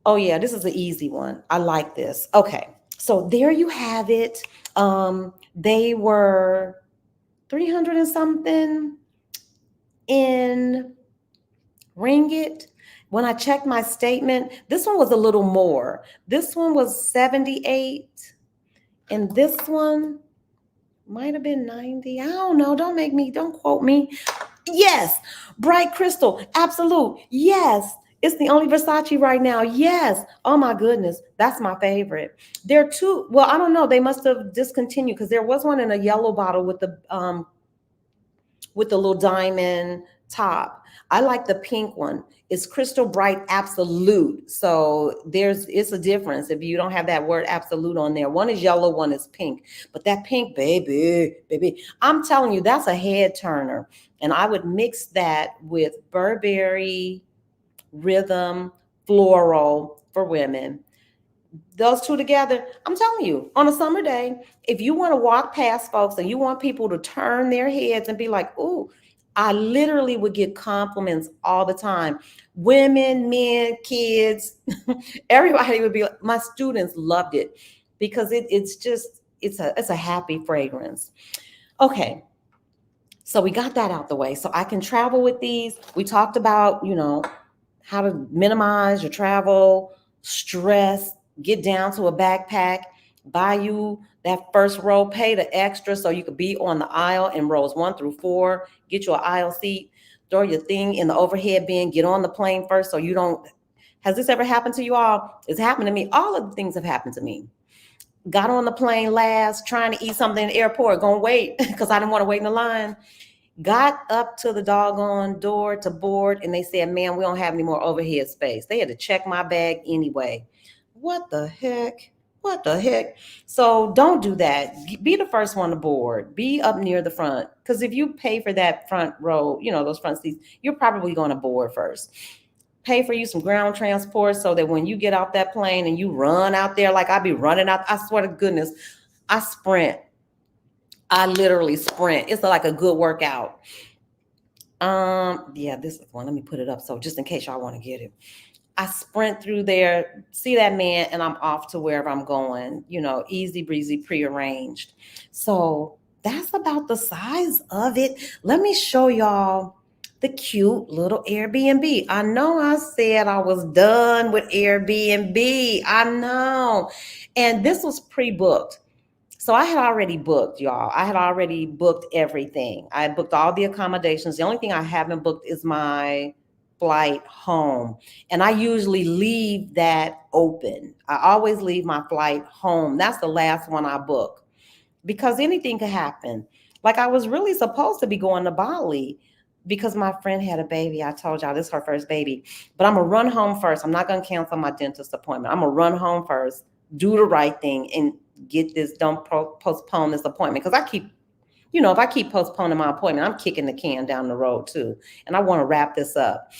Oh yeah, this is an easy one. I like this. Okay. So there you have it. They were 300 and something in ringgit. When I checked my statement, this one was a little more. This one was 78, and this one might have been 90. I don't know. Don't quote me. Yes, bright crystal, absolute. Yes, it's the only Versace right now. Yes. Oh my goodness, that's my favorite. There are two. Well, I don't know. They must have discontinued because there was one in a yellow bottle with the little diamond top. I like the pink one. It's crystal bright absolute. So it's a difference if you don't have that word absolute on there. One is yellow, one is pink. But that pink, baby, I'm telling you, that's a head turner. And I would mix that with Burberry Rhythm Floral for women. Those two together, I'm telling you, on a summer day, if you want to walk past folks and you want people to turn their heads and be like, ooh, I literally would get compliments all the time. Women, men, kids, everybody would be like, my students loved it because it's a happy fragrance. Okay. So we got that out the way. So I can travel with these. We talked about, how to minimize your travel stress, get down to a backpack, buy you that first row, pay the extra so you could be on the aisle in rows 1 through 4, get you an aisle seat, throw your thing in the overhead bin, get on the plane first so you don't. Has this ever happened to you all? It's happened to me. All of the things have happened to me. Got on the plane last, trying to eat something in the airport, gonna wait because I didn't want to wait in the line. Got up to the doggone door to board, and they said, "Man, we don't have any more overhead space." They had to check my bag anyway. What the heck? What the heck? So don't do that. Be the first one to board. Be up near the front. Because if you pay for that front row, those front seats, you're probably going to board first. Pay for you some ground transport so that when you get off that plane and you run out there like I be running out, I swear to goodness, I sprint. I literally sprint. It's like a good workout. Yeah, this is one. Let me put it up so just in case y'all want to get it. I sprint through there, see that man, and I'm off to wherever I'm going, easy breezy, prearranged. So that's about the size of it. Let me show y'all the cute little Airbnb. I know I said I was done with Airbnb. I know. And this was pre-booked. So I had already booked, y'all. I had already booked everything. I booked all the accommodations. The only thing I haven't booked is my flight home. And I usually leave that open. I always leave my flight home. That's the last one I book because anything could happen. Like I was really supposed to be going to Bali because my friend had a baby. I told y'all this is her first baby. But I'm going to run home first. I'm not going to cancel my dentist appointment. I'm going to run home first, do the right thing, and get this, don't postpone this appointment. Because if I keep postponing my appointment, I'm kicking the can down the road too. And I want to wrap this up.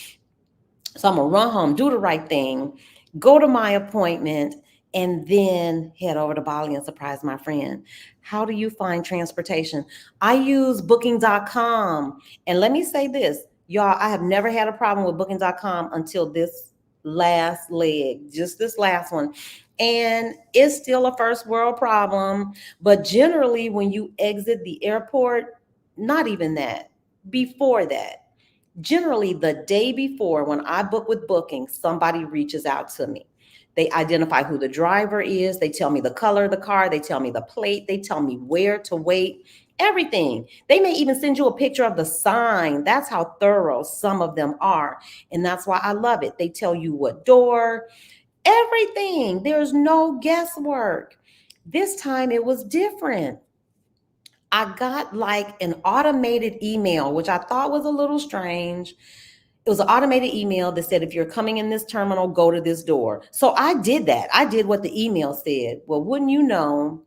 So I'm going to run home, do the right thing, go to my appointment, and then head over to Bali and surprise my friend. How do you find transportation? I use booking.com. And let me say this, y'all, I have never had a problem with booking.com until this last leg, just this last one. And it's still a first world problem. But generally, when you exit the airport, not even that, before that, generally the day before when I book with Booking, somebody reaches out to me. They identify who the driver is. They tell me the color of the car. They tell me the plate. They tell me where to wait, everything. They may even send you a picture of the sign. That's how thorough some of them are. And that's why I love it. They tell you what door, everything. There's no guesswork. This time it was different. I got like an automated email, which I thought was a little strange. It was an automated email that said, if you're coming in this terminal, go to this door. So I did that. I did what the email said. Well, wouldn't you know,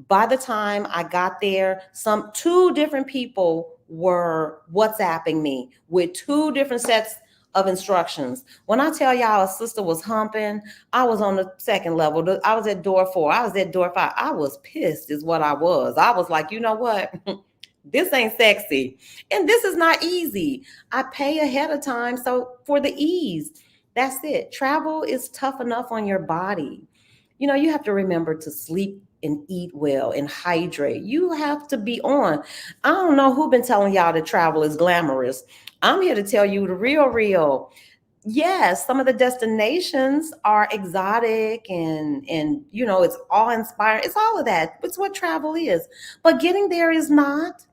by the time I got there, two different people were WhatsApping me with 2 different sets of instructions. When I tell y'all a sister was humping, I was on the second level. I was at door 4. I was at door 5. I was pissed is what I was. I was like, you know what? This ain't sexy. And this is not easy. I pay ahead of time. So for the ease, that's it. Travel is tough enough on your body. You have to remember to sleep and eat well and hydrate. You have to be on. I don't know who been telling y'all that travel is glamorous. I'm here to tell you the real. Yes, some of the destinations are exotic and it's all inspiring. It's all of that. It's what travel is. But getting there is not.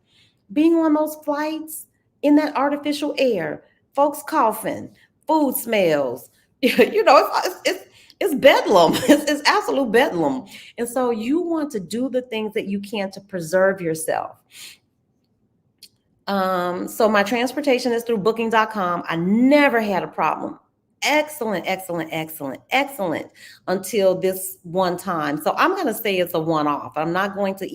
Being on those flights in that artificial air, folks coughing, food smells, it's bedlam. It's absolute bedlam. And so you want to do the things that you can to preserve yourself. So my transportation is through booking.com. I never had a problem. Excellent until this one time. So I'm going to say it's a one-off. I'm not going to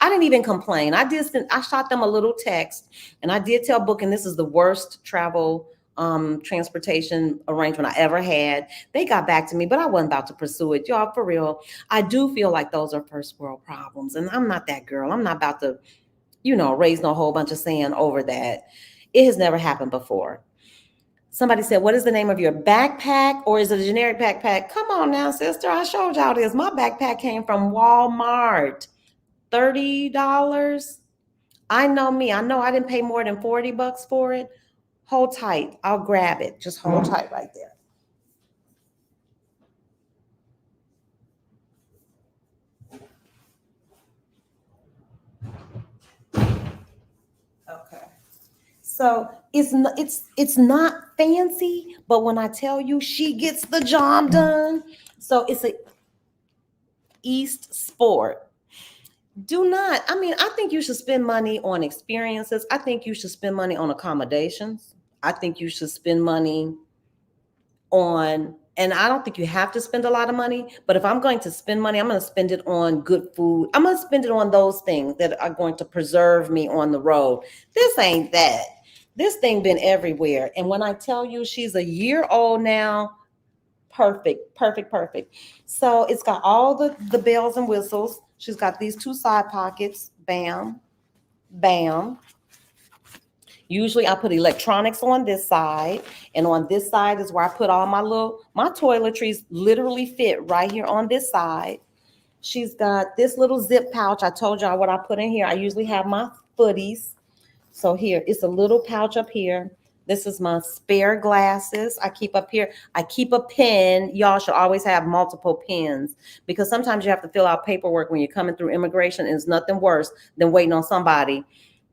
I didn't even complain. I shot them a little text and I did tell Booking this is the worst travel transportation arrangement I ever had. They got back to me, but I wasn't about to pursue it. Y'all, for real. I do feel like those are first world problems and I'm not that girl. I'm not about to raise no whole bunch of sand over that. It has never happened before. Somebody said, what is the name of your backpack, or is it a generic backpack? Come on now, sister. I showed y'all this. My backpack came from Walmart. $30. I know me. I know I didn't pay more than $40 for it. Hold tight. I'll grab it. Just hold tight right there. Okay. So it's not fancy, but when I tell you she gets the job done, so it's a East Sport. I think you should spend money on experiences. I think you should spend money on accommodations. I think you should spend money and I don't think you have to spend a lot of money, but if I'm going to spend money, I'm going to spend it on good food. I'm going to spend it on those things that are going to preserve me on the road. This ain't that. This thing been everywhere. And when I tell you she's a year old now, perfect. So it's got all the bells and whistles. She's got these 2 side pockets. Bam, bam. Usually I put electronics on this side, and on this side is where I put all my toiletries literally fit right here on this side. She's got this little zip pouch. I told y'all what I put in here. I usually have my footies. So here, it's a little pouch up here. This is my spare glasses I keep up here. I keep a pen. Y'all should always have multiple pens because sometimes you have to fill out paperwork when you're coming through immigration, and it's nothing worse than waiting on somebody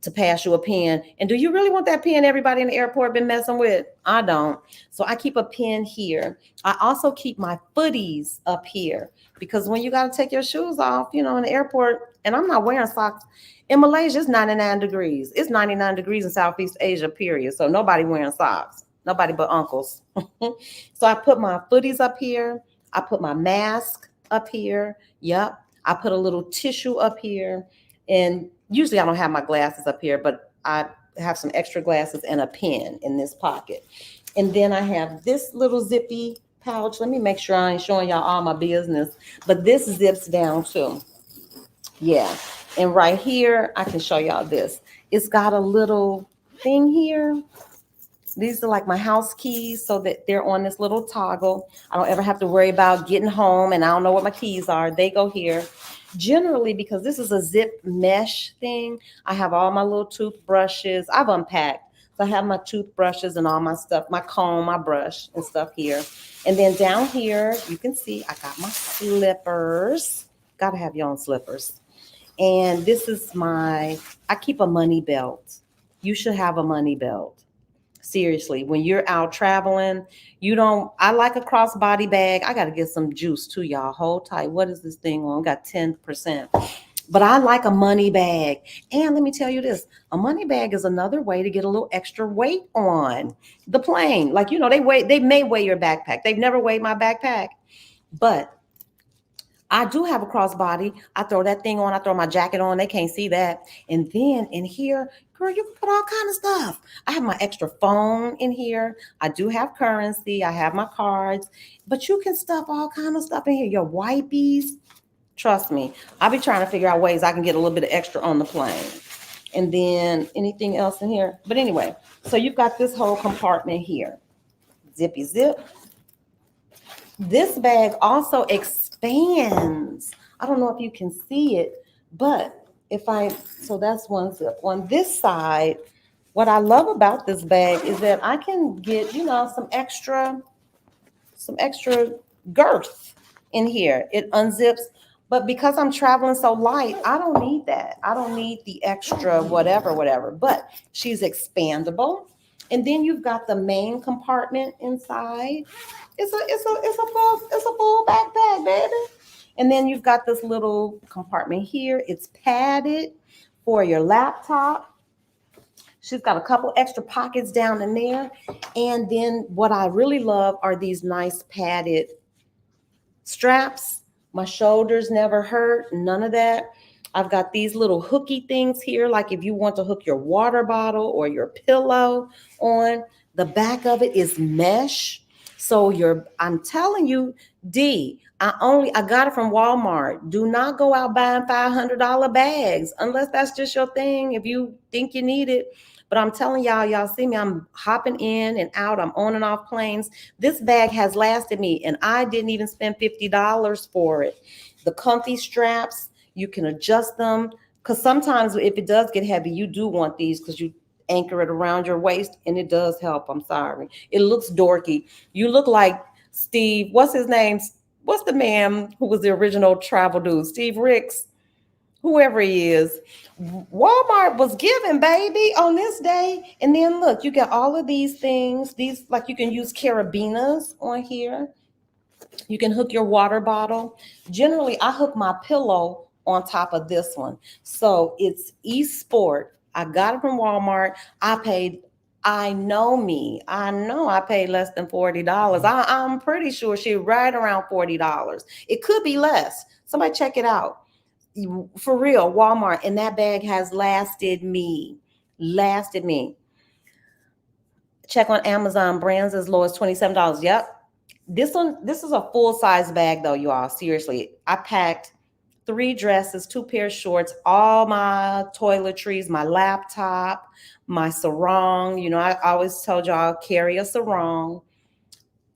to pass you a pen. And do you really want that pen everybody in the airport been messing with? I don't. So I keep a pen here. I also keep my footies up here because when you got to take your shoes off, in the airport, and I'm not wearing socks. In Malaysia, it's 99 degrees. It's 99 degrees in Southeast Asia, period. So nobody wearing socks. Nobody but uncles. So I put my footies up here. I put my mask up here. Yep. I put a little tissue up here. And usually I don't have my glasses up here, but I have some extra glasses and a pen in this pocket. And then I have this little zippy pouch. Let me make sure I ain't showing y'all all my business, but this zips down too. Yeah. And right here, I can show y'all this. It's got a little thing here. These are like my house keys so that they're on this little toggle. I don't ever have to worry about getting home and I don't know what my keys are. They go here. Generally, because this is a zip mesh thing, I have all my little toothbrushes. I've unpacked. So I have my toothbrushes and all my stuff, my comb, my brush and stuff here. And then down here, you can see I got my slippers. Got to have your own slippers. And this is I keep a money belt. You should have a money belt. Seriously, when you're out traveling, I like a crossbody bag. I got to get some juice too, y'all. Hold tight. What is this thing on? Got 10%. But I like a money bag. And let me tell you this, a money bag is another way to get a little extra weight on the plane. Like, they may weigh your backpack. They've never weighed my backpack, but I do have a crossbody. I throw that thing on. I throw my jacket on. They can't see that. And then in here, Girl, you can put all kind of stuff. I have my extra phone in here. I do have currency. I have my cards, but you can stuff all kind of stuff in here. Your wipies. Trust me, I'll be trying to figure out ways I can get a little bit of extra on the plane. And then anything else in here. But anyway, so you've got this whole compartment here. Zippy zip. This bag also expands. I don't know if you can see it, but so that's one zip. On this side, what I love about this bag is that I can get, some extra girth in here. It unzips, but because I'm traveling so light, I don't need that. I don't need the extra whatever. But she's expandable. And then you've got the main compartment inside. It's a full backpack, baby. And then you've got this little compartment here. It's padded for your laptop. She's got a couple extra pockets down in there. And then what I really love are these nice padded straps. My shoulders never hurt, none of that. I've got these little hooky things here, like if you want to hook your water bottle or your pillow on. The back of it is mesh. So I'm telling you, I got it from Walmart. Do not go out buying $500 bags unless that's just your thing, if you think you need it. But I'm telling y'all see me, I'm hopping in and out. I'm on and off planes. This bag has lasted me, and I didn't even spend $50 for it. The comfy straps, you can adjust them, because sometimes if it does get heavy, you do want these because you anchor it around your waist, and it does help. I'm sorry. It looks dorky. You look like Steve, what's his name? What's the man who was the original travel dude? Steve Ricks, whoever he is. Walmart was giving, baby, on this day. And then look, you got all of these things. These, like, you can use carabinas on here. You can hook your water bottle. Generally, I hook my pillow on top of this one. So it's eSport. I got it from Walmart. I know I paid less than $40. I'm pretty sure she's right around $40. It could be less. Somebody check it out. For real, Walmart. And that bag has lasted me. Check on Amazon, brands as low as $27. Yep. This is a full-size bag though, you all. Seriously. I packed 3 dresses, 2 pair of shorts, all my toiletries, my laptop, my sarong. I always told y'all carry a sarong.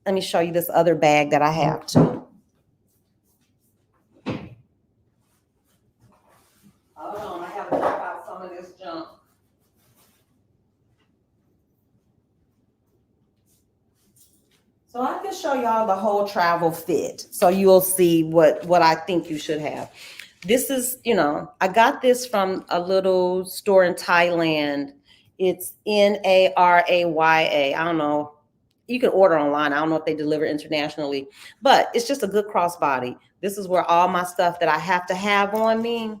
Let me show you this other bag that I have too. Hold on, I gotta drop out some of this junk. So I can show y'all the whole travel fit, so you'll see what I think you should have. This is, I got this from a little store in Thailand. It's Naraya. I don't know. You can order online. I don't know if they deliver internationally, but it's just a good crossbody. This is where all my stuff that I have to have on me,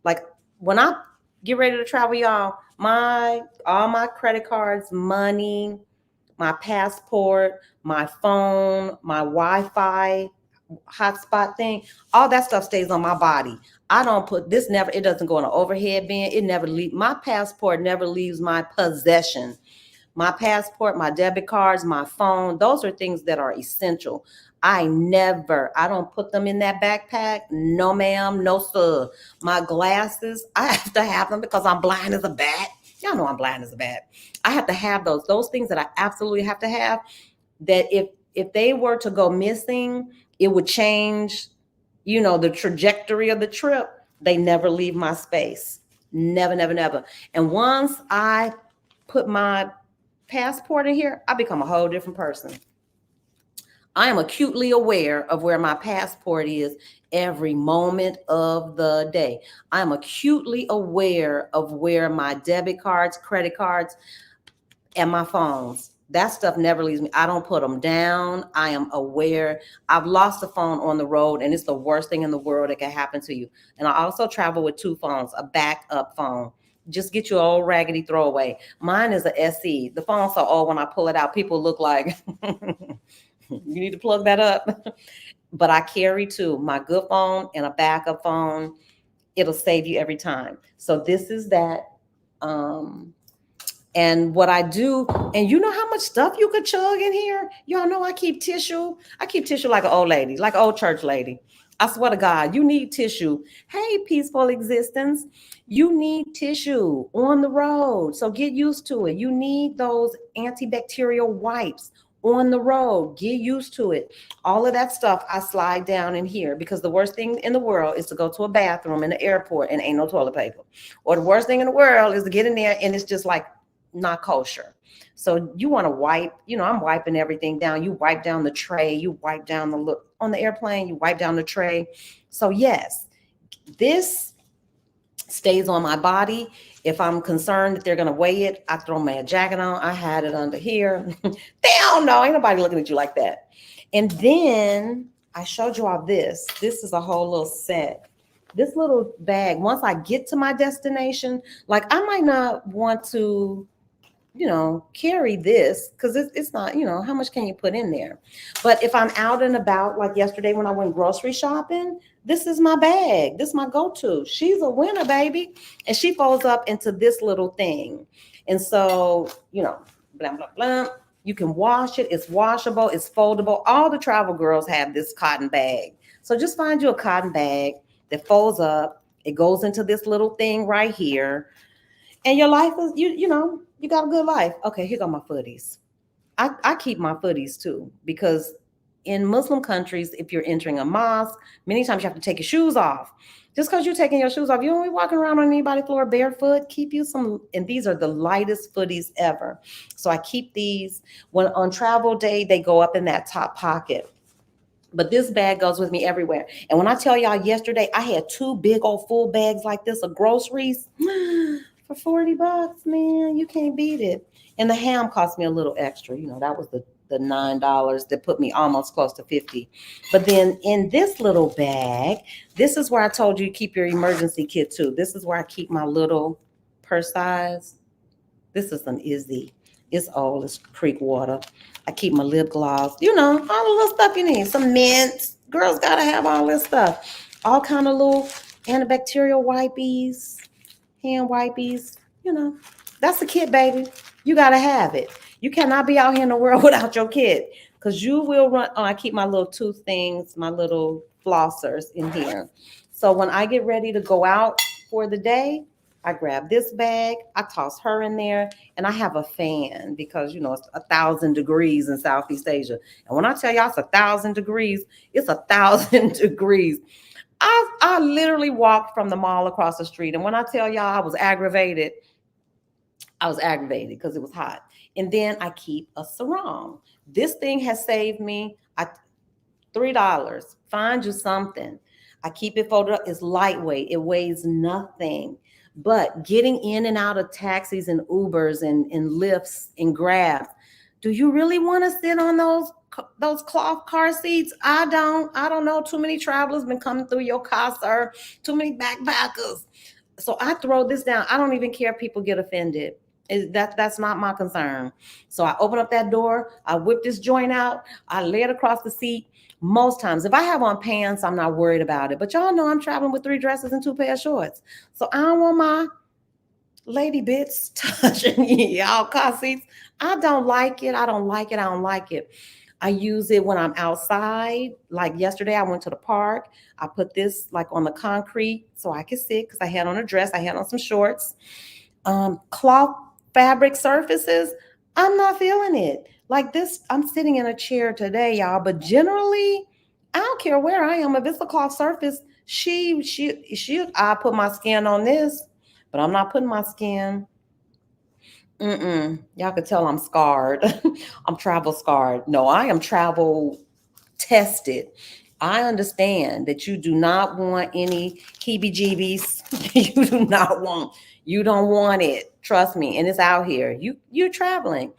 like when I get ready to travel, y'all, all my credit cards, money, my passport, my phone, my Wi-Fi hotspot thing, all that stuff stays on my body. I don't put this, it doesn't go in an overhead bin. It never leaves. My passport never leaves my possession. My passport, my debit cards, my phone, those are things that are essential. I don't put them in that backpack. No, ma'am, no, sir. My glasses, I have to have them because I'm blind as a bat. Y'all know I'm blind as a bat. I have to have those things that I absolutely have to have, that if they were to go missing, it would change, the trajectory of the trip. They never leave my space. Never. And once I put my passport in here, I become a whole different person. I am acutely aware of where my passport is every moment of the day. I'm acutely aware of where my debit cards, credit cards, and my phones. That stuff never leaves me. I don't put them down. I am aware. I've lost a phone on the road, and it's the worst thing in the world that can happen to you. And I also travel with 2 phones, a backup phone. Just get your old raggedy throwaway. Mine is a SE. The phone's so old, when I pull it out, people look like, you need to plug that up. But I carry 2, my good phone and a backup phone. It'll save you every time. So this is that. Um, and what I do, and you know how much stuff you could chug in here? Y'all know I keep tissue. I keep tissue like an old lady, like an old church lady. I swear to God, you need tissue. Hey, peaceful existence, you need tissue on the road. So get used to it. You need those antibacterial wipes on the road. Get used to it. All of that stuff I slide down in here because the worst thing in the world is to go to a bathroom in the airport and ain't no toilet paper. Or the worst thing in the world is to get in there and it's just like not kosher. So you want to wipe, I'm wiping everything down. You wipe down the tray, you wipe down the look on the airplane, you wipe down the tray. So yes, this stays on my body. If I'm concerned that they're going to weigh it, I throw my jacket on. I had it under here. They don't know. Ain't nobody looking at you like that. And then I showed you all this. This is a whole little set. This little bag, once I get to my destination, like I might not want to carry this because it's not, how much can you put in there? But if I'm out and about, like yesterday when I went grocery shopping, this is my bag. This is my go-to. She's a winner, baby. And she folds up into this little thing. And so, blah, blah, blah. You can wash it. It's washable. It's foldable. All the travel girls have this cotton bag. So just find you a cotton bag that folds up. It goes into this little thing right here. And your life is, you got a good life. Okay, here go my footies. I keep my footies too, because in Muslim countries, if you're entering a mosque, many times you have to take your shoes off. Just because you're taking your shoes off, you don't be walking around on anybody's floor barefoot. Keep you some, and these are the lightest footies ever. So I keep these. When on travel day, they go up in that top pocket. But this bag goes with me everywhere. And when I tell y'all yesterday, I had 2 big old full bags like this of groceries. For $40, man, you can't beat it. And the ham cost me a little extra. That was the $9 that put me almost close to 50. But then in this little bag, this is where I told you keep your emergency kit too. This is where I keep my little purse size. This is an Izzy. It's old. It's creek water. I keep my lip gloss. All the little stuff you need. Some mints. Girls gotta have all this stuff. All kind of little antibacterial wipies. Hand wipies, that's the kit, baby. You got to have it. You cannot be out here in the world without your kit because you will run. Oh, I keep my little tooth things, my little flossers in here. So when I get ready to go out for the day, I grab this bag, I toss her in there, and I have a fan because, it's 1,000 degrees in Southeast Asia. And when I tell y'all it's 1,000 degrees, it's 1,000 degrees. I literally walked from the mall across the street. And when I tell y'all I was aggravated because it was hot. And then I keep a sarong. This thing has saved me $3. Find you something. I keep it folded up. It's lightweight. It weighs nothing. But getting in and out of taxis and Ubers and Lyfts and Grabs, do you really want to sit on those cloth car seats? I don't know. Too many travelers been coming through your car, sir. Too many backpackers. So I throw this down. I don't even care if people get offended. That's not my concern. So I open up that door. I whip this joint out. I lay it across the seat. Most times, if I have on pants, I'm not worried about it. But y'all know I'm traveling with 3 dresses and 2 pair of shorts. So I don't want my lady bits touching y'all car seats. I don't like it. I don't like it. I use it when I'm outside. Like yesterday, I went to the park. I put this like on the concrete so I could sit because I had on a dress. I had on some shorts. Cloth fabric surfaces, I'm not feeling it. Like this, I'm sitting in a chair today, y'all. But generally, I don't care where I am. If it's a cloth surface, I put my skin on this, but I'm not putting my skin. Y'all could tell I'm scarred. I'm travel scarred. No, I am travel tested. I understand that you do not want any heebie-jeebies. You don't want it. Trust me. And it's out here. You're traveling.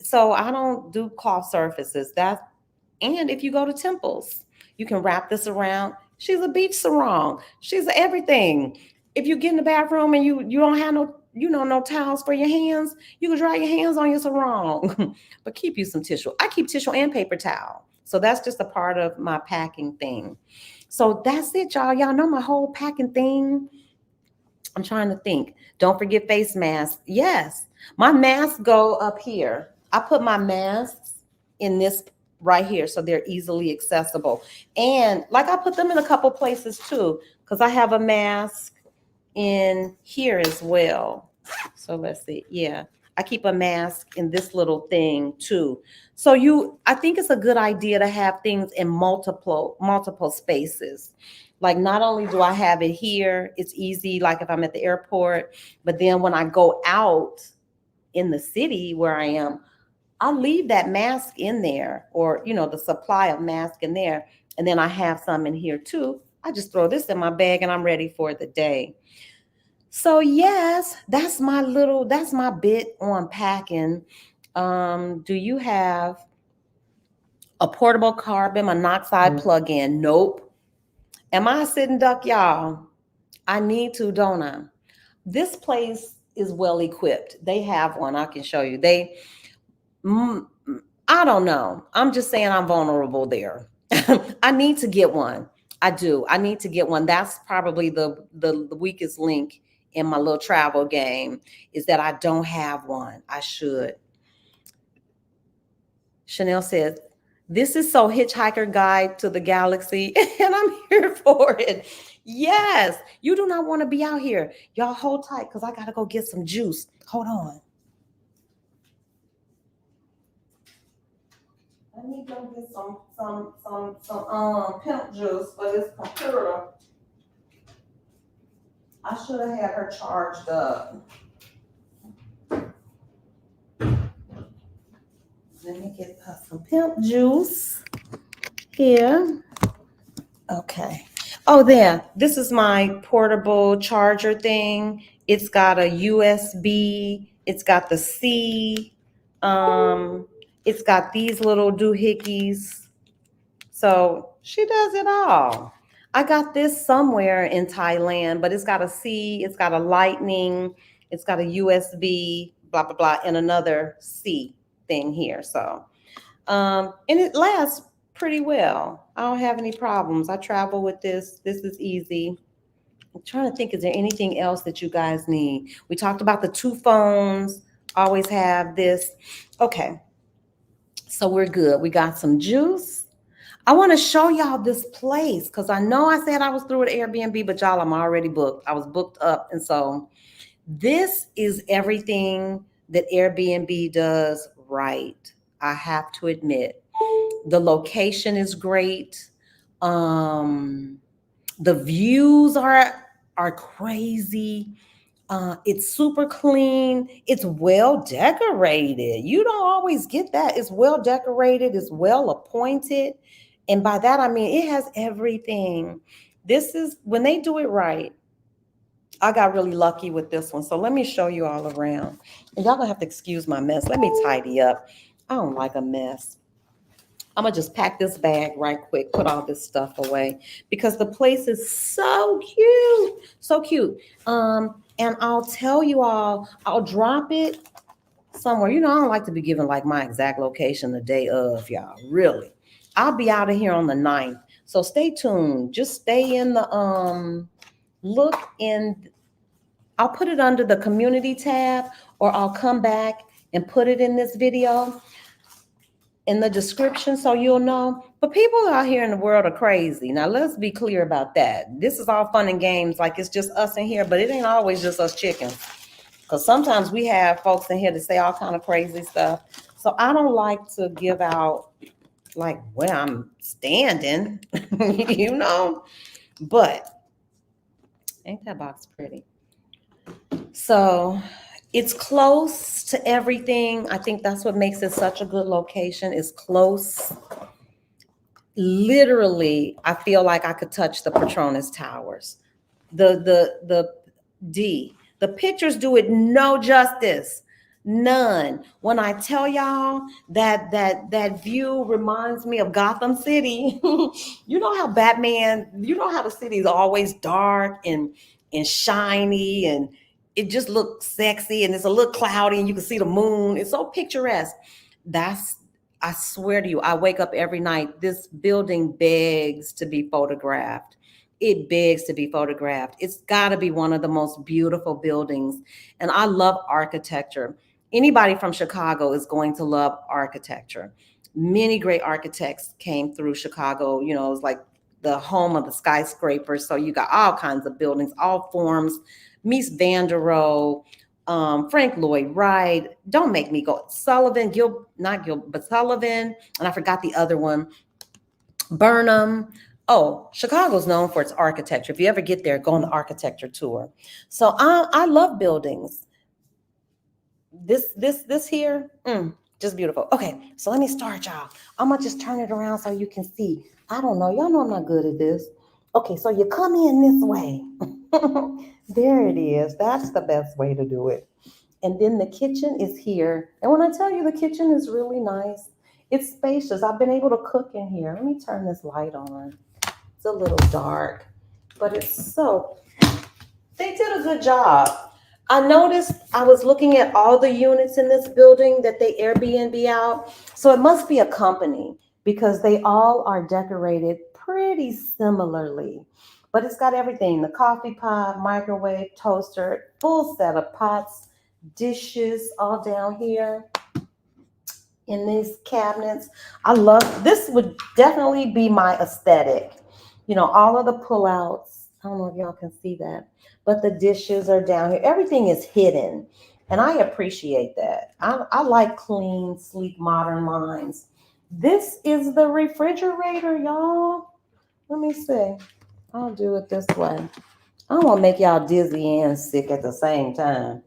So I don't do cloth surfaces. And if you go to temples, you can wrap this around. She's a beach sarong. She's everything. If you get in the bathroom and you don't have no towels for your hands, you can dry your hands on your sarong. But keep you some tissue. I keep tissue and paper towel. So that's just a part of my packing thing. So that's it, y'all. Y'all know my whole packing thing. I'm trying to think. Don't forget face masks. Yes, my masks go up here. I put my masks in this right here so they're easily accessible. And like I put them in a couple places too, because I have a mask in here as well. So let's see. Yeah, I keep a mask in this little thing too. So I think it's a good idea to have things in multiple spaces. Like not only do I have it here, it's easy, like if I'm at the airport, but then when I go out in the city where I am, I'll leave that mask in there, or the supply of mask in there, and then I have some in here too. I just throw this in my bag and I'm ready for the day. So yes, that's my bit on packing. Do you have a portable carbon monoxide plug-in? Nope. Am I a sitting duck, y'all? I need to, don't I? This place is well equipped. They have one. I can show you. Mm, I don't know. I'm just saying I'm vulnerable there. I need to get one. I do. I need to get one. That's probably the weakest link in my little travel game, is that I don't have one. I should. Chanel says, "This is so Hitchhiker Guide to the Galaxy," and I'm here for it. Yes, you do not want to be out here. Y'all hold tight because I got to go get some juice. Hold on. Let me go get some pimp juice for this computer. I should have had her charged up. Let me get some pimp juice here. Okay. Oh, there. This is my portable charger thing. It's got a USB. It's got the C. It's got these little doohickeys. So she does it all. I got this somewhere in Thailand, but it's got a C, it's got a lightning, it's got a USB, blah, blah, blah, and another C thing here. So, and it lasts pretty well. I don't have any problems. I travel with this. This is easy. I'm trying to think, is there anything else that you guys need? We talked about the 2 phones, always have this. Okay, so we're good. We got some juice. I want to show y'all this place because I know I said I was through with Airbnb, but y'all, I'm already booked. I was booked up. And so this is everything that Airbnb does right. I have to admit, the location is great. The views are crazy. It's super clean. It's well decorated. You don't always get that. It's well decorated. It's well appointed. And by that, I mean, it has everything. This is when they do it right. I got really lucky with this one. So let me show you all around. And y'all gonna have to excuse my mess. Let me tidy up. I don't like a mess. I'm gonna just pack this bag right quick, put all this stuff away because the place is so cute. So cute. And I'll tell you all, I'll drop it somewhere. I don't like to be given like my exact location the day of, y'all. Really. I'll be out of here on the 9th. So stay tuned. Just stay in the look in. I'll put it under the community tab, or I'll come back and put it in this video in the description so you'll know. But people out here in the world are crazy. Now let's be clear about that. This is all fun and games, like it's just us in here, but it ain't always just us chickens. Because sometimes we have folks in here that say all kind of crazy stuff. So I don't like to give out like where I'm standing, but ain't that box pretty? So it's close to everything. I think that's what makes it such a good location. It's close. Literally, I feel like I could touch the Petronas Towers. The pictures do it no justice. None. When I tell y'all that view reminds me of Gotham City, you know how the city is always dark and shiny, and it just looks sexy, and it's a little cloudy and you can see the moon. It's so picturesque. I swear to you, I wake up every night, this building begs to be photographed. It begs to be photographed. It's got to be one of the most beautiful buildings. And I love architecture. Anybody from Chicago is going to love architecture. Many great architects came through Chicago. You know, it's like the home of the skyscrapers. So you got all kinds of buildings, all forms. Mies van der Rohe, Frank Lloyd Wright. Don't make me go. Sullivan, not Gil, but Sullivan. And I forgot the other one. Burnham. Oh, Chicago's known for its architecture. If you ever get there, go on the architecture tour. So I love buildings. This here, just beautiful. Okay, so let me start, y'all. I'm gonna just turn it around so you can see. I don't know, y'all know I'm not good at this. Okay, so you come in this way. There it is. That's the best way to do it. And then the kitchen is here. And when I tell you the kitchen is really nice, it's spacious. I've been able to cook in here. Let me turn this light on. It's a little dark, but they did a good job. I noticed I was looking at all the units in this building that they Airbnb out. So it must be a company because they all are decorated pretty similarly. But it's got everything, the coffee pot, microwave, toaster, full set of pots, dishes all down here in these cabinets. I love this, would definitely be my aesthetic. You know, all of the pullouts. I don't know if y'all can see that, but the dishes are down here. Everything is hidden. And I appreciate that. I like clean, sleek, modern lines. This is the refrigerator, y'all. Let me see. I'll do it this way. I don't want to make y'all dizzy and sick at the same time.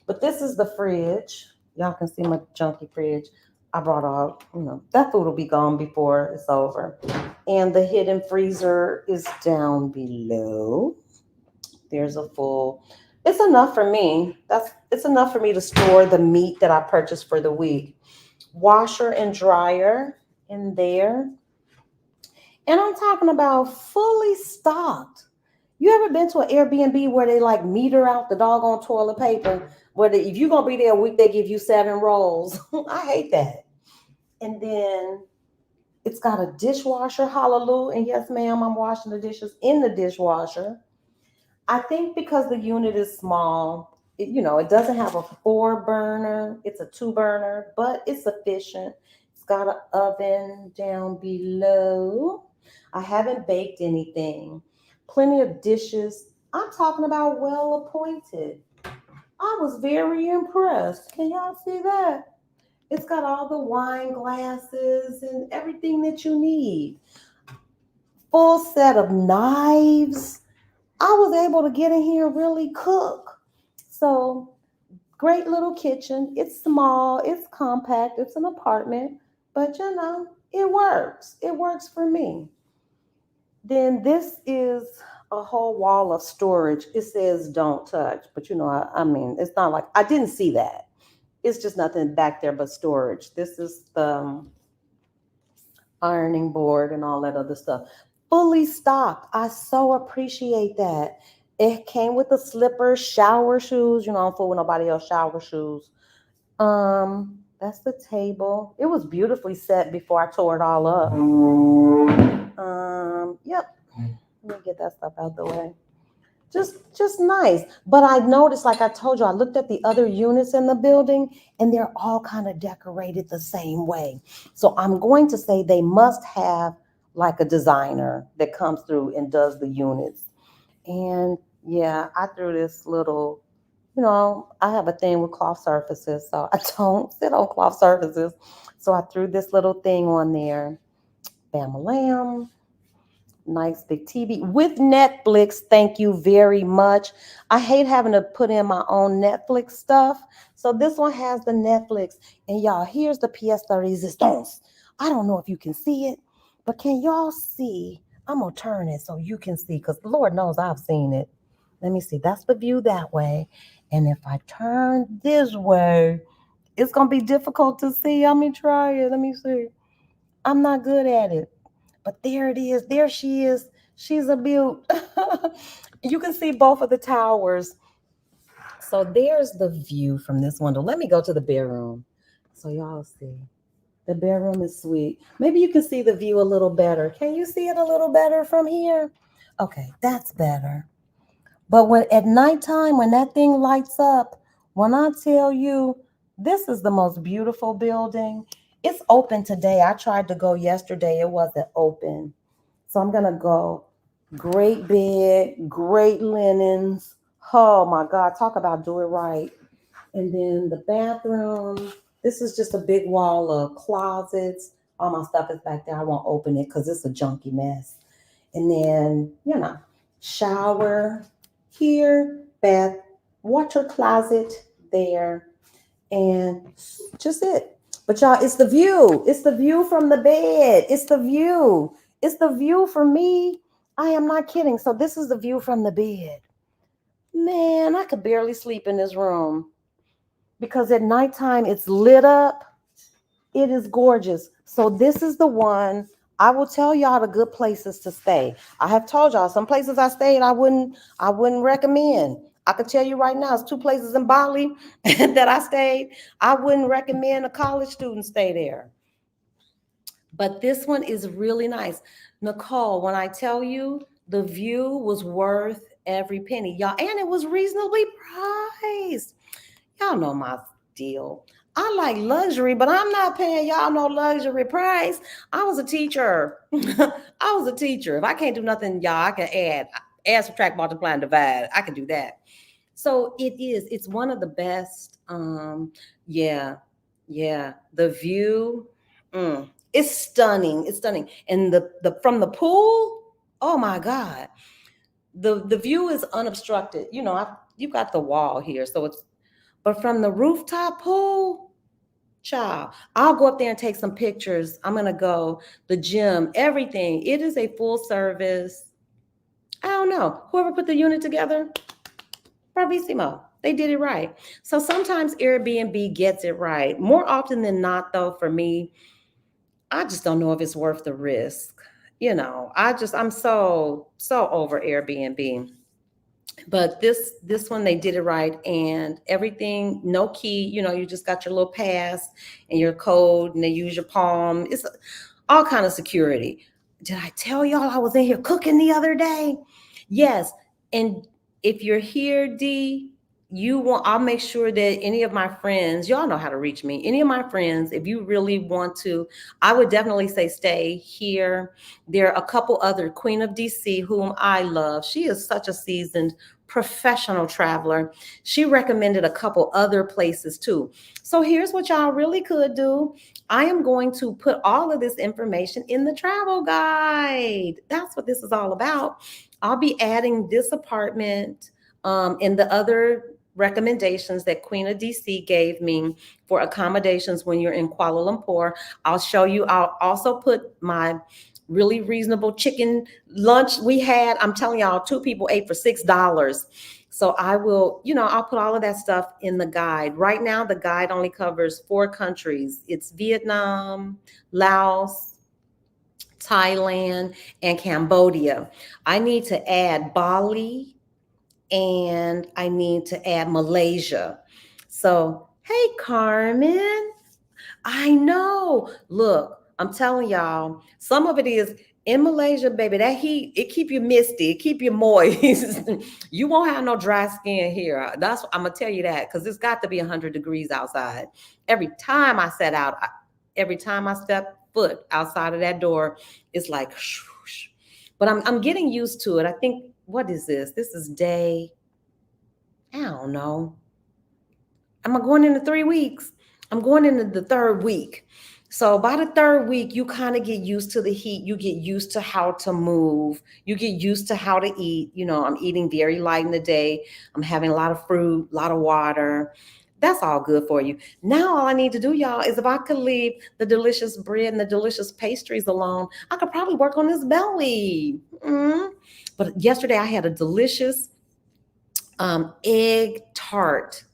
But this is the fridge. Y'all can see my junky fridge. I brought out, that food will be gone before it's over. And the hidden freezer is down below. There's a full, it's enough for me. It's enough for me to store the meat that I purchased for the week. Washer and dryer in there. And I'm talking about fully stocked. You ever been to an Airbnb where they like meter out the doggone toilet paper? If you're gonna be there a week, they give you 7 rolls. I hate that. And then it's got a dishwasher, hallelujah. And yes, ma'am, I'm washing the dishes in the dishwasher. I think because the unit is small, it doesn't have a 4 burner. It's a 2 burner, but it's efficient. It's got an oven down below. I haven't baked anything. Plenty of dishes. I'm talking about well appointed. I was very impressed. Can y'all see that? It's got all the wine glasses and everything that you need. Full set of knives. I was able to get in here and really cook. So, great little kitchen. It's small, it's compact, it's an apartment, but it works. It works for me. Then this is a whole wall of storage. It says don't touch, but I mean, it's not like I didn't see that. It's just nothing back there but storage. This is the ironing board and all that other stuff. Fully stocked. I so appreciate that. It came with the slippers, shower shoes. I don't fool with nobody else shower shoes. That's the table. It was beautifully set before I tore it all up. Yep. Let me get that stuff out the way. Just nice. But I noticed, like I told you, I looked at the other units in the building and they're all kind of decorated the same way. So I'm going to say they must have like a designer that comes through and does the units. And yeah, I threw this little, I have a thing with cloth surfaces, so I don't sit on cloth surfaces. So I threw this little thing on there. Bam lamb. Nice big TV with Netflix. Thank you very much. I hate having to put in my own Netflix stuff. So this one has the Netflix. And y'all, here's the pièce de résistance. I don't know if you can see it, but can y'all see? I'm going to turn it so you can see because the Lord knows I've seen it. Let me see. That's the view that way. And if I turn this way, it's going to be difficult to see. Let me try it. Let me see. I'm not good at it. But there it is. There she is. She's a beaut. You can see both of the towers. So there's the view from this window. Let me go to the bedroom so y'all see. The bedroom is sweet. Maybe you can see the view a little better. Can you see it a little better from here? Okay, that's better. But when at nighttime, when that thing lights up, when I tell you this is the most beautiful building, it's open today. I tried to go yesterday, it wasn't open. So I'm gonna go. Great bed, great linens. Oh my God, talk about do it right. And then the bathroom. This is just a big wall of closets. All my stuff is back there. I won't open it because it's a junky mess. And then, shower here, bath, water closet there, and just it. But y'all, it's the view. It's the view from the bed. It's the view. It's the view for me. I am not kidding. So this is the view from the bed. Man, I could barely sleep in this room because at nighttime it's lit up. It is gorgeous. So this is the one I will tell y'all the good places to stay. I have told y'all some places I stayed I wouldn't recommend. I could tell you right now, it's two places in Bali that I stayed. I wouldn't recommend a college student stay there. But this one is really nice. Nicole, when I tell you the view was worth every penny, y'all, and it was reasonably priced. Y'all know my deal. I like luxury, but I'm not paying y'all no luxury price. I was a teacher. I was a teacher. If I can't do nothing, y'all, I can add, subtract, multiply, and divide. I can do that. So it is. It's one of the best. Yeah, yeah. The view, it's stunning. It's stunning. And the from the pool, oh my God, the view is unobstructed. You got the wall here, so it's but from the rooftop pool, child, I'll go up there and take some pictures. I'm gonna go, the gym, everything. It is a full service. I don't know. Whoever put the unit together, bravissimo. They did it right. So sometimes Airbnb gets it right. More often than not, though, for me, I just don't know if it's worth the risk. I'm so over Airbnb. But this one they did it right, and everything, no key, you just got your little pass and your code, and they use your palm. It's all kind of security. Did I tell y'all I was in here cooking the other day? Yes. And if you're here, D, I'll make sure that any of my friends, y'all know how to reach me, any of my friends, if you really want to, I would definitely say stay here. There are a couple other, Queen of DC, whom I love. She is such a seasoned professional traveler. She recommended a couple other places too. So here's what y'all really could do. I am going to put all of this information in the travel guide. That's what this is all about. I'll be adding this apartment and the other recommendations that Queen of DC gave me for accommodations when you're in Kuala Lumpur. I'll show you. I'll also put my really reasonable chicken lunch we had. I'm telling y'all, two people ate for $6. So I will, I'll put all of that stuff in the guide. Right now, the guide only covers 4 countries. It's Vietnam, Laos, Thailand, and Cambodia. I need to add Bali and I need to add Malaysia. So, hey, Carmen, I know. Look, I'm telling y'all, some of it is in Malaysia, baby. That heat, it keep you misty, it keep you moist. You won't have no dry skin here. I'm gonna tell you that because it's got to be 100 degrees outside. Every time I set out, every time I step foot outside of that door, it's like, whoosh. But I'm getting used to it. I think, what is this? This is day, I don't know. I'm going into 3 weeks. I'm going into the third week. So by the third week, you kind of get used to the heat. You get used to how to move. You get used to how to eat. I'm eating very light in the day. I'm having a lot of fruit, a lot of water. That's all good for you. Now, all I need to do, y'all, is if I could leave the delicious bread and the delicious pastries alone, I could probably work on this belly. But yesterday, I had a delicious egg tart.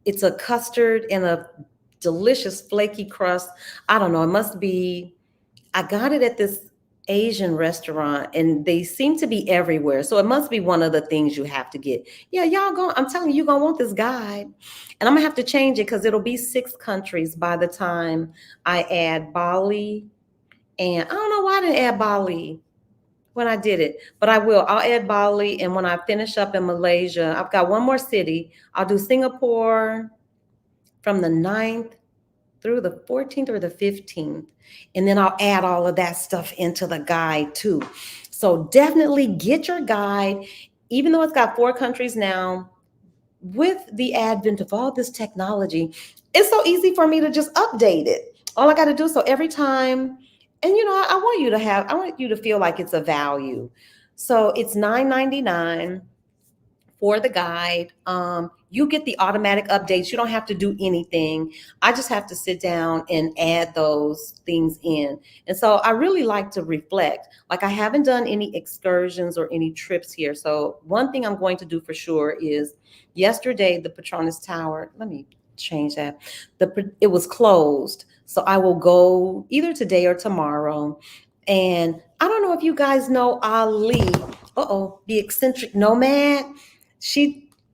It's a custard and a delicious flaky crust. I don't know. It must be, I got it at this Asian restaurant and they seem to be everywhere. So it must be one of the things you have to get. Yeah, I'm telling you, you're going to want this guide. And I'm going to have to change it because it'll be 6 countries by the time I add Bali. And I don't know why I didn't add Bali. when I did it, but I will. I'll add Bali, and when I finish up in Malaysia, I've got one more city. I'll do Singapore from the 9th through the 14th or the 15th. And then I'll add all of that stuff into the guide too. So definitely get your guide, even though it's got 4 countries now. With the advent of all this technology, it's so easy for me to just update it. All I got to do, so every time, and I want you to have, I want you to feel like it's a value. So it's $9.99 for the guide. You get the automatic updates. You don't have to do anything. I just have to sit down and add those things in. And so I really like to reflect. Like, I haven't done any excursions or any trips here. So one thing I'm going to do for sure is, yesterday, the Petronas Tower, let me change that. It was closed. So I will go either today or tomorrow. And I don't know if you guys know Ali. The eccentric nomad.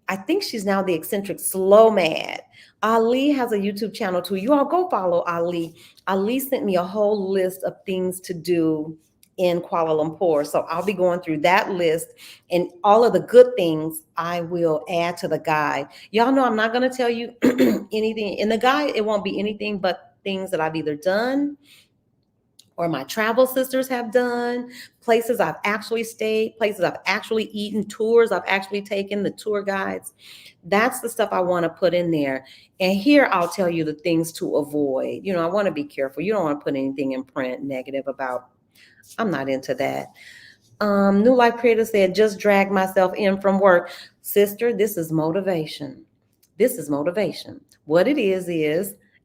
I think she's now the eccentric slow mad. Ali has a YouTube channel too. You all go follow Ali. Ali sent me a whole list of things to do in Kuala Lumpur. So I'll be going through that list, and all of the good things I will add to the guide. Y'all know I'm not going to tell you anything in the guide. It won't be anything but things that I've either done or my travel sisters have done, places I've actually stayed, places I've actually eaten, tours I've actually taken, the tour guides. That's the stuff I want to put in there. And here I'll tell you the things to avoid. I want to be careful. You don't want to put anything in print negative about, I'm not into that. New Life Creator said, just drag myself in from work. Sister, this is motivation. This is motivation. What it is,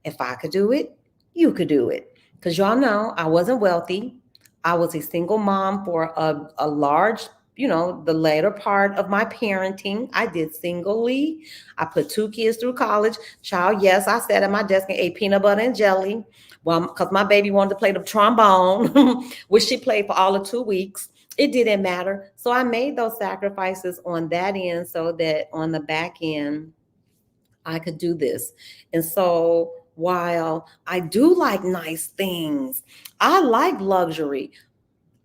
if I could do it, you could do it. Because y'all know I wasn't wealthy. I was a single mom for a large, the later part of my parenting. I did singly. I put 2 kids through college. Child, yes, I sat at my desk and ate peanut butter and jelly. Well, because my baby wanted to play the trombone, which she played for all of 2 weeks. It didn't matter. So I made those sacrifices on that end so that on the back end, I could do this. And so while I do like nice things, I like luxury.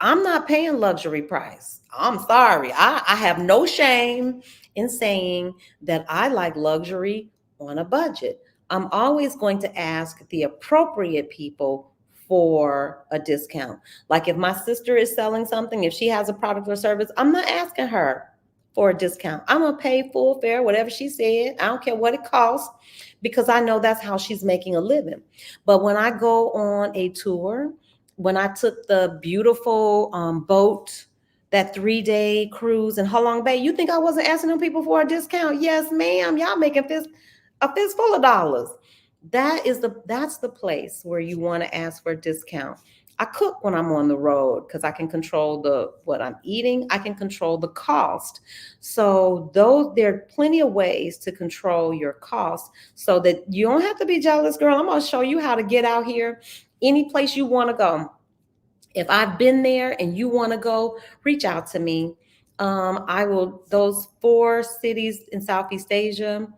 I'm not paying luxury price. I'm sorry. I have no shame in saying that I like luxury on a budget. I'm always going to ask the appropriate people for a discount. Like, if my sister is selling something, if she has a product or service, I'm not asking her for a discount. I'm going to pay full fare, whatever she said. I don't care what it costs, because I know that's how she's making a living. But when I go on a tour, when I took the beautiful boat, that 3-day cruise in Halong Bay, you think I wasn't asking them people for a discount? Yes, ma'am. Y'all making a fistful of dollars. That's the place where you want to ask for a discount. I cook when I'm on the road because I can control what I'm eating. I can control the cost. So there are plenty of ways to control your cost so that you don't have to be jealous, girl. I'm going to show you how to get out here any place you want to go. If I've been there and you want to go, reach out to me. Those 4 cities in Southeast Asia,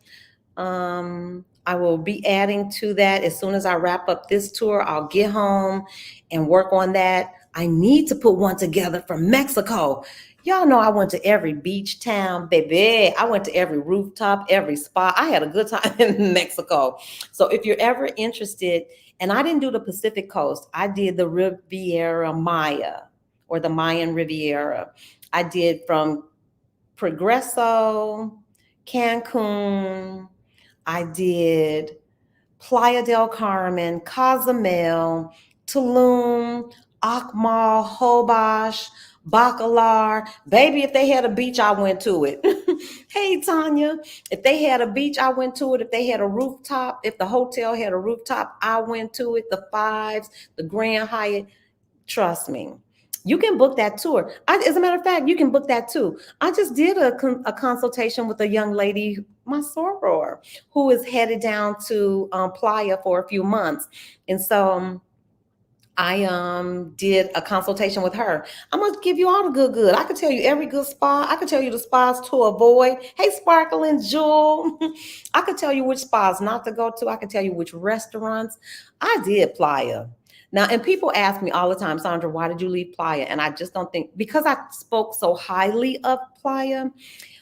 I will be adding to that as soon as I wrap up this tour. I'll get home and work on that. I need to put one together for Mexico. Y'all know I went to every beach town, baby. I went to every rooftop, every spa. I had a good time in Mexico. So if you're ever interested, and I didn't do the Pacific coast, I did the Riviera Maya, or the Mayan Riviera. I did from Progreso, Cancun. I did Playa del Carmen, Cozumel, Tulum, Akmal, Hobosh, Bacalar. Baby, if they had a beach, I went to it. Hey, Tanya, if they had a beach, I went to it. If they had a rooftop, if the hotel had a rooftop, I went to it. The Fives, the Grand Hyatt, trust me. You can book that tour. As a matter of fact, you can book that too. I just did a consultation with a young lady, my soror, who is headed down to Playa for a few months. And so I did a consultation with her. I'm going to give you all the good. I could tell you every good spa. I could tell you the spas to avoid. Hey, Sparkling Jewel. I could tell you which spas not to go to. I could tell you which restaurants. I did Playa. Now, and people ask me all the time, Sandra, why did you leave Playa? And I just don't think, because I spoke so highly of Playa,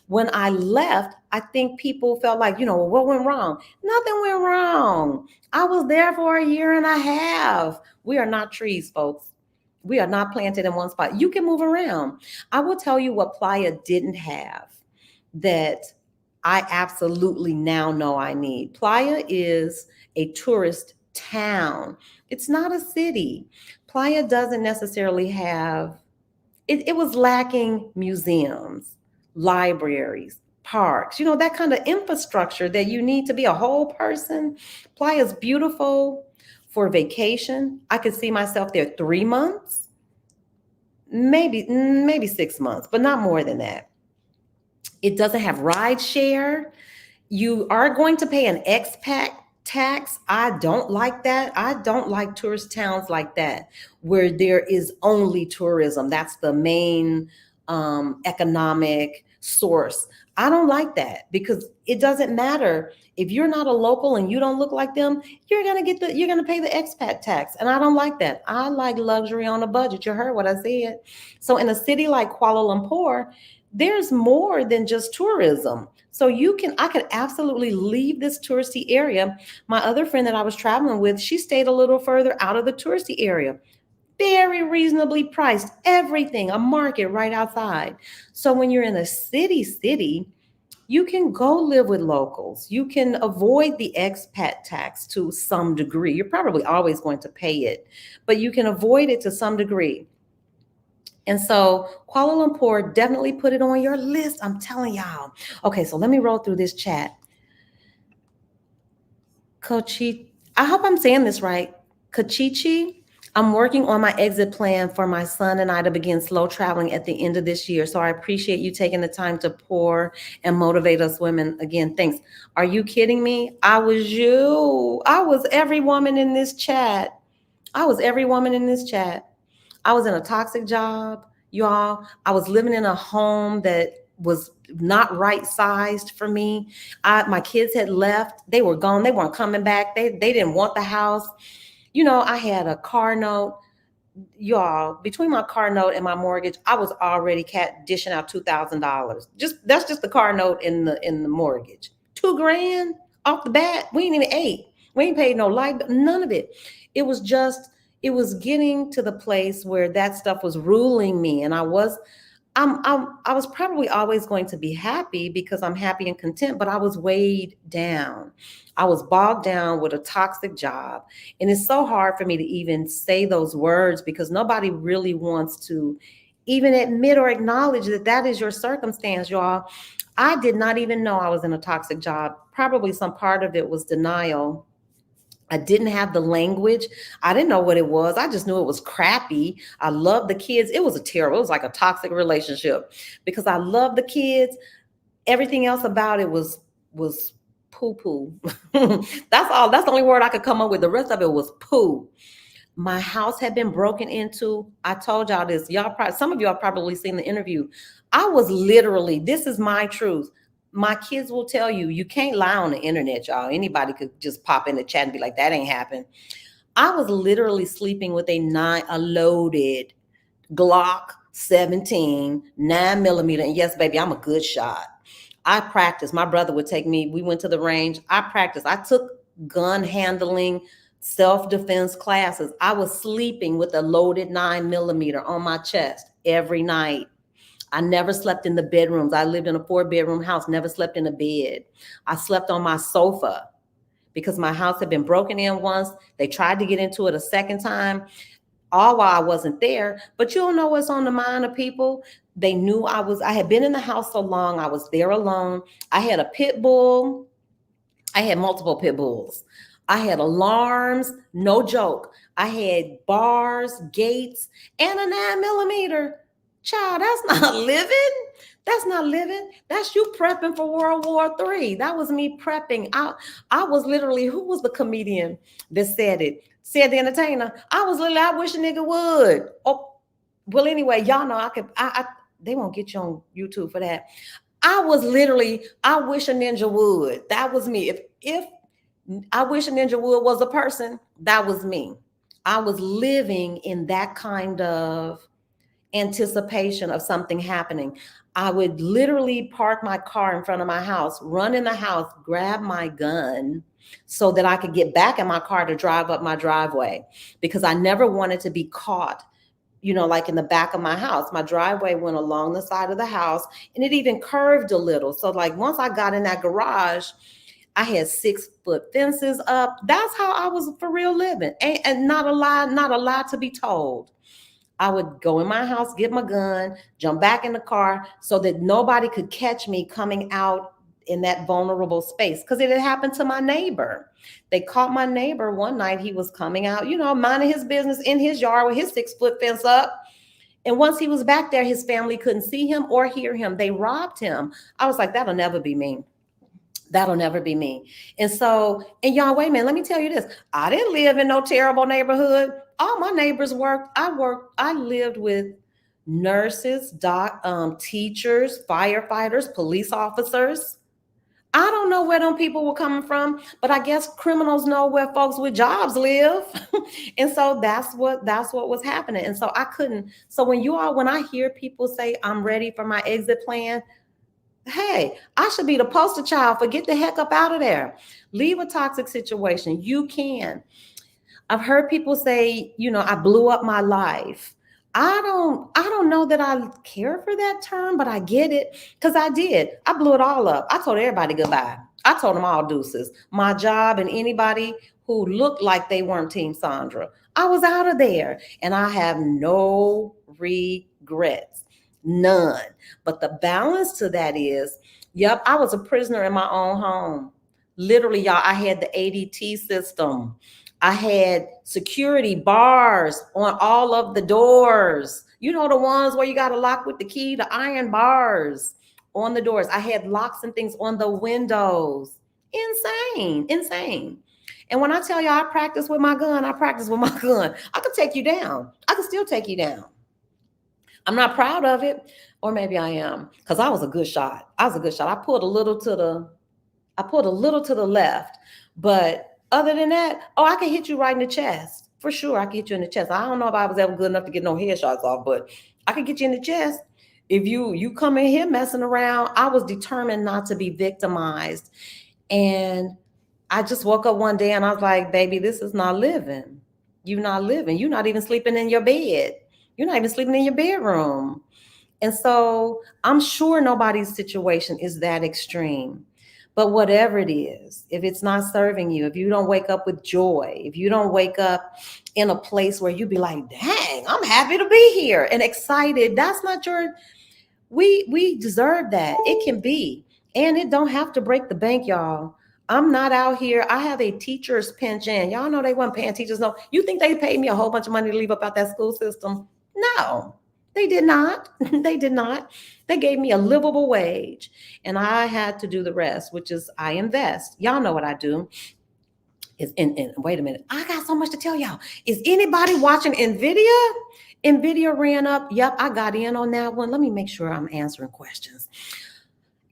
when I left, I think people felt like, what went wrong? Nothing went wrong. I was there for a year and a half. We are not trees, folks. We are not planted in one spot. You can move around. I will tell you what Playa didn't have that I absolutely now know I need. Playa is a tourist town. It's not a city. Playa doesn't necessarily have, it was lacking museums, libraries, parks, that kind of infrastructure that you need to be a whole person. Playa is beautiful for vacation. I could see myself there 3 months, maybe 6 months, but not more than that. It doesn't have ride share. You are going to pay an expat tax. I don't like that. I don't like tourist towns like that, where there is only tourism. That's the main economic source. I don't like that, because it doesn't matter if you're not a local and you don't look like them. You're gonna pay the expat tax, and I don't like that. I like luxury on a budget. You heard what I said. So in a city like Kuala Lumpur, there's more than just tourism. So I could absolutely leave this touristy area. My other friend that I was traveling with, she stayed a little further out of the touristy area. Very reasonably priced, everything, a market right outside. So when you're in a city, you can go live with locals. You can avoid the expat tax to some degree. You're probably always going to pay it, but you can avoid it to some degree. And so Kuala Lumpur, definitely put it on your list. I'm telling y'all. Okay, so let me roll through this chat. Kochi, I hope I'm saying this right. Kachichi, I'm working on my exit plan for my son and I to begin slow traveling at the end of this year. So I appreciate you taking the time to pour and motivate us women. Again, thanks. Are you kidding me? I was you. I was every woman in this chat. I was every woman in this chat. I was in a toxic job, y'all. I was living in a home that was not right sized for me. My kids had left. They were gone. They weren't coming back. They didn't want the house. I had a car note. Y'all, between my car note and my mortgage, I was already dishing out $2,000. That's just the car note in the mortgage. $2,000 off the bat. We ain't even ate. We ain't paid no light, none of it. It was getting to the place where that stuff was ruling me, and I was probably always going to be happy because I'm happy and content, but I was weighed down. I was bogged down with a toxic job. And it's so hard for me to even say those words because nobody really wants to even admit or acknowledge that that is your circumstance, y'all. I did not even know I was in a toxic job. Probably some part of it was denial. I didn't have the language. I didn't know what it was. I just knew it was crappy. I loved the kids. It was it was like a toxic relationship because I loved the kids. Everything else about it was poo poo. That's all. That's the only word I could come up with. The rest of it was poo. My house had been broken into. I told y'all this. Some of y'all probably seen the interview. I was literally, this is my truth. My kids will tell you, you can't lie on the internet, y'all. Anybody could just pop in the chat and be like, that ain't happened. I was literally sleeping with a loaded Glock 17, 9mm. And yes, baby, I'm a good shot. I practiced. My brother would take me. We went to the range. I practiced. I took gun handling, self-defense classes. I was sleeping with a loaded 9mm on my chest every night. I never slept in the bedrooms. I lived in a 4-bedroom house, never slept in a bed. I slept on my sofa because my house had been broken in once. They tried to get into it a second time, all while I wasn't there. But you don't know what's on the mind of people. They knew I had been in the house so long. I was there alone. I had a pit bull. I had multiple pit bulls. I had alarms, no joke. I had bars, gates, and a 9mm. Child, that's not living. That's not living. That's you prepping for World War III. That was me prepping. I was literally, who was the comedian that said it? Said the entertainer. I wish a nigga would. Oh, well, anyway, y'all know they won't get you on YouTube for that. I wish a ninja would. That was me. If I wish a ninja would was a person, that was me. I was living in that kind of anticipation of something happening. I would literally park my car in front of my house, run in the house, grab my gun so that I could get back in my car to drive up my driveway, because I never wanted to be caught, like in the back of my house. My driveway went along the side of the house, and it even curved a little. So like once I got in that garage, I had 6-foot fences up. That's how I was for real living. And not a lie to be told. I would go in my house, get my gun, jump back in the car so that nobody could catch me coming out in that vulnerable space, because it had happened to my neighbor. They caught my neighbor one night. He was coming out, minding his business in his yard with his 6-foot fence up. And once he was back there, his family couldn't see him or hear him. They robbed him. I was like, that'll never be me. That'll never be me. And so, and y'all, wait a minute, let me tell you this. I didn't live in no terrible neighborhood. All my neighbors worked. I lived with nurses, teachers, firefighters, police officers. I don't know where them people were coming from, but I guess criminals know where folks with jobs live. And so that's what was happening. And so I couldn't. So when I hear people say I'm ready for my exit plan, hey, I should be the poster child for get the heck up out of there. Leave a toxic situation. You can. I've heard people say, I blew up my life. I don't know that I care for that term, but I get it, because I did. I blew it all up. I told everybody goodbye. I told them all deuces. My job and anybody who looked like they weren't Team Sandra. I was out of there, and I have no regrets. None. But the balance to that is, yep, I was a prisoner in my own home. Literally, y'all, I had the ADT system. I had security bars on all of the doors. The ones where you got to lock with the key, the iron bars on the doors. I had locks and things on the windows. Insane, insane. And when I tell y'all I practice with my gun, I practice with my gun. I could take you down. I could still take you down. I'm not proud of it, or maybe I am, because I was a good shot. I pulled a little to the left, but other than that, I can hit you right in the chest. For sure, I can hit you in the chest. I don't know if I was ever good enough to get no headshots off, but I could get you in the chest. If you come in here messing around, I was determined not to be victimized. And I just woke up one day and I was like, baby, this is not living. You're not living. You're not even sleeping in your bed. You're not even sleeping in your bedroom. And so I'm sure nobody's situation is that extreme. But whatever it is, if it's not serving you, if you don't wake up with joy, if you don't wake up in a place where you be like, dang, I'm happy to be here and excited, that's not we deserve that. It can be. And it don't have to break the bank, y'all. I'm not out here. I have a teacher's pension. Y'all know they weren't paying teachers. No, you think they paid me a whole bunch of money to leave up out that school system? No, they did not. They did not. They gave me a livable wage, and I had to do the rest, which is I invest. Y'all know what I do. And wait a minute. I got so much to tell y'all. Is anybody watching NVIDIA? NVIDIA ran up. Yep, I got in on that one. Let me make sure I'm answering questions.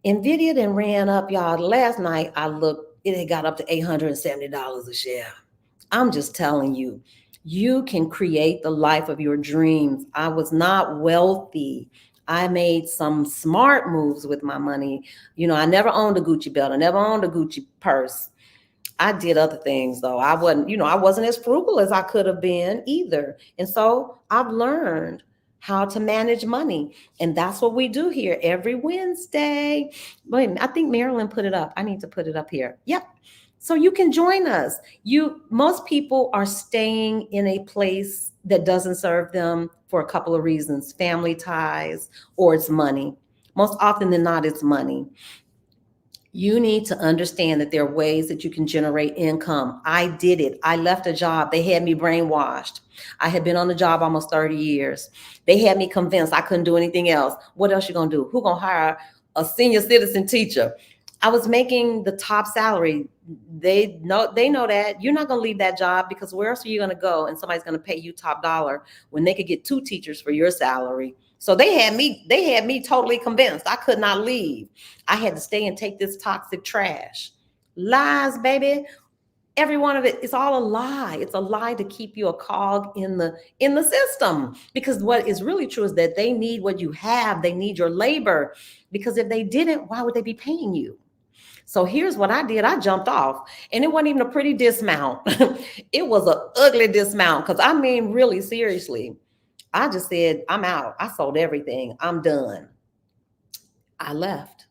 NVIDIA then ran up, y'all. Last night I looked, it had got up to $870 a share. I'm just telling you, you can create the life of your dreams. I was not wealthy. I made some smart moves with my money. I never owned a Gucci belt. I never owned a Gucci purse. I did other things though. I wasn't as frugal as I could have been either. And so I've learned how to manage money. And that's what we do here every Wednesday. Wait, I think Marilyn put it up. I need to put it up here. Yep. So you can join us. Most people are staying in a place that doesn't serve them for a couple of reasons: family ties, or it's money. Most often than not, it's money. You need to understand that there are ways that you can generate income. I did it. I left a job. They had me brainwashed. I had been on the job almost 30 years. They had me convinced I couldn't do anything else. What else you gonna do? Who gonna hire a senior citizen teacher? I was making the top salary. They know that you're not going to leave that job, because where else are you going to go? And somebody's going to pay you top dollar when they could get 2 teachers for your salary. So they had me totally convinced I could not leave. I had to stay and take this toxic trash. Lies, baby. Every one of it is all a lie. It's a lie to keep you a cog in the system. Because what is really true is that they need what you have. They need your labor. Because if they didn't, why would they be paying you? So here's what I did. I jumped off, and it wasn't even a pretty dismount. It was an ugly dismount. Because I mean, really seriously, I just said, I'm out. I sold everything. I'm done. I left.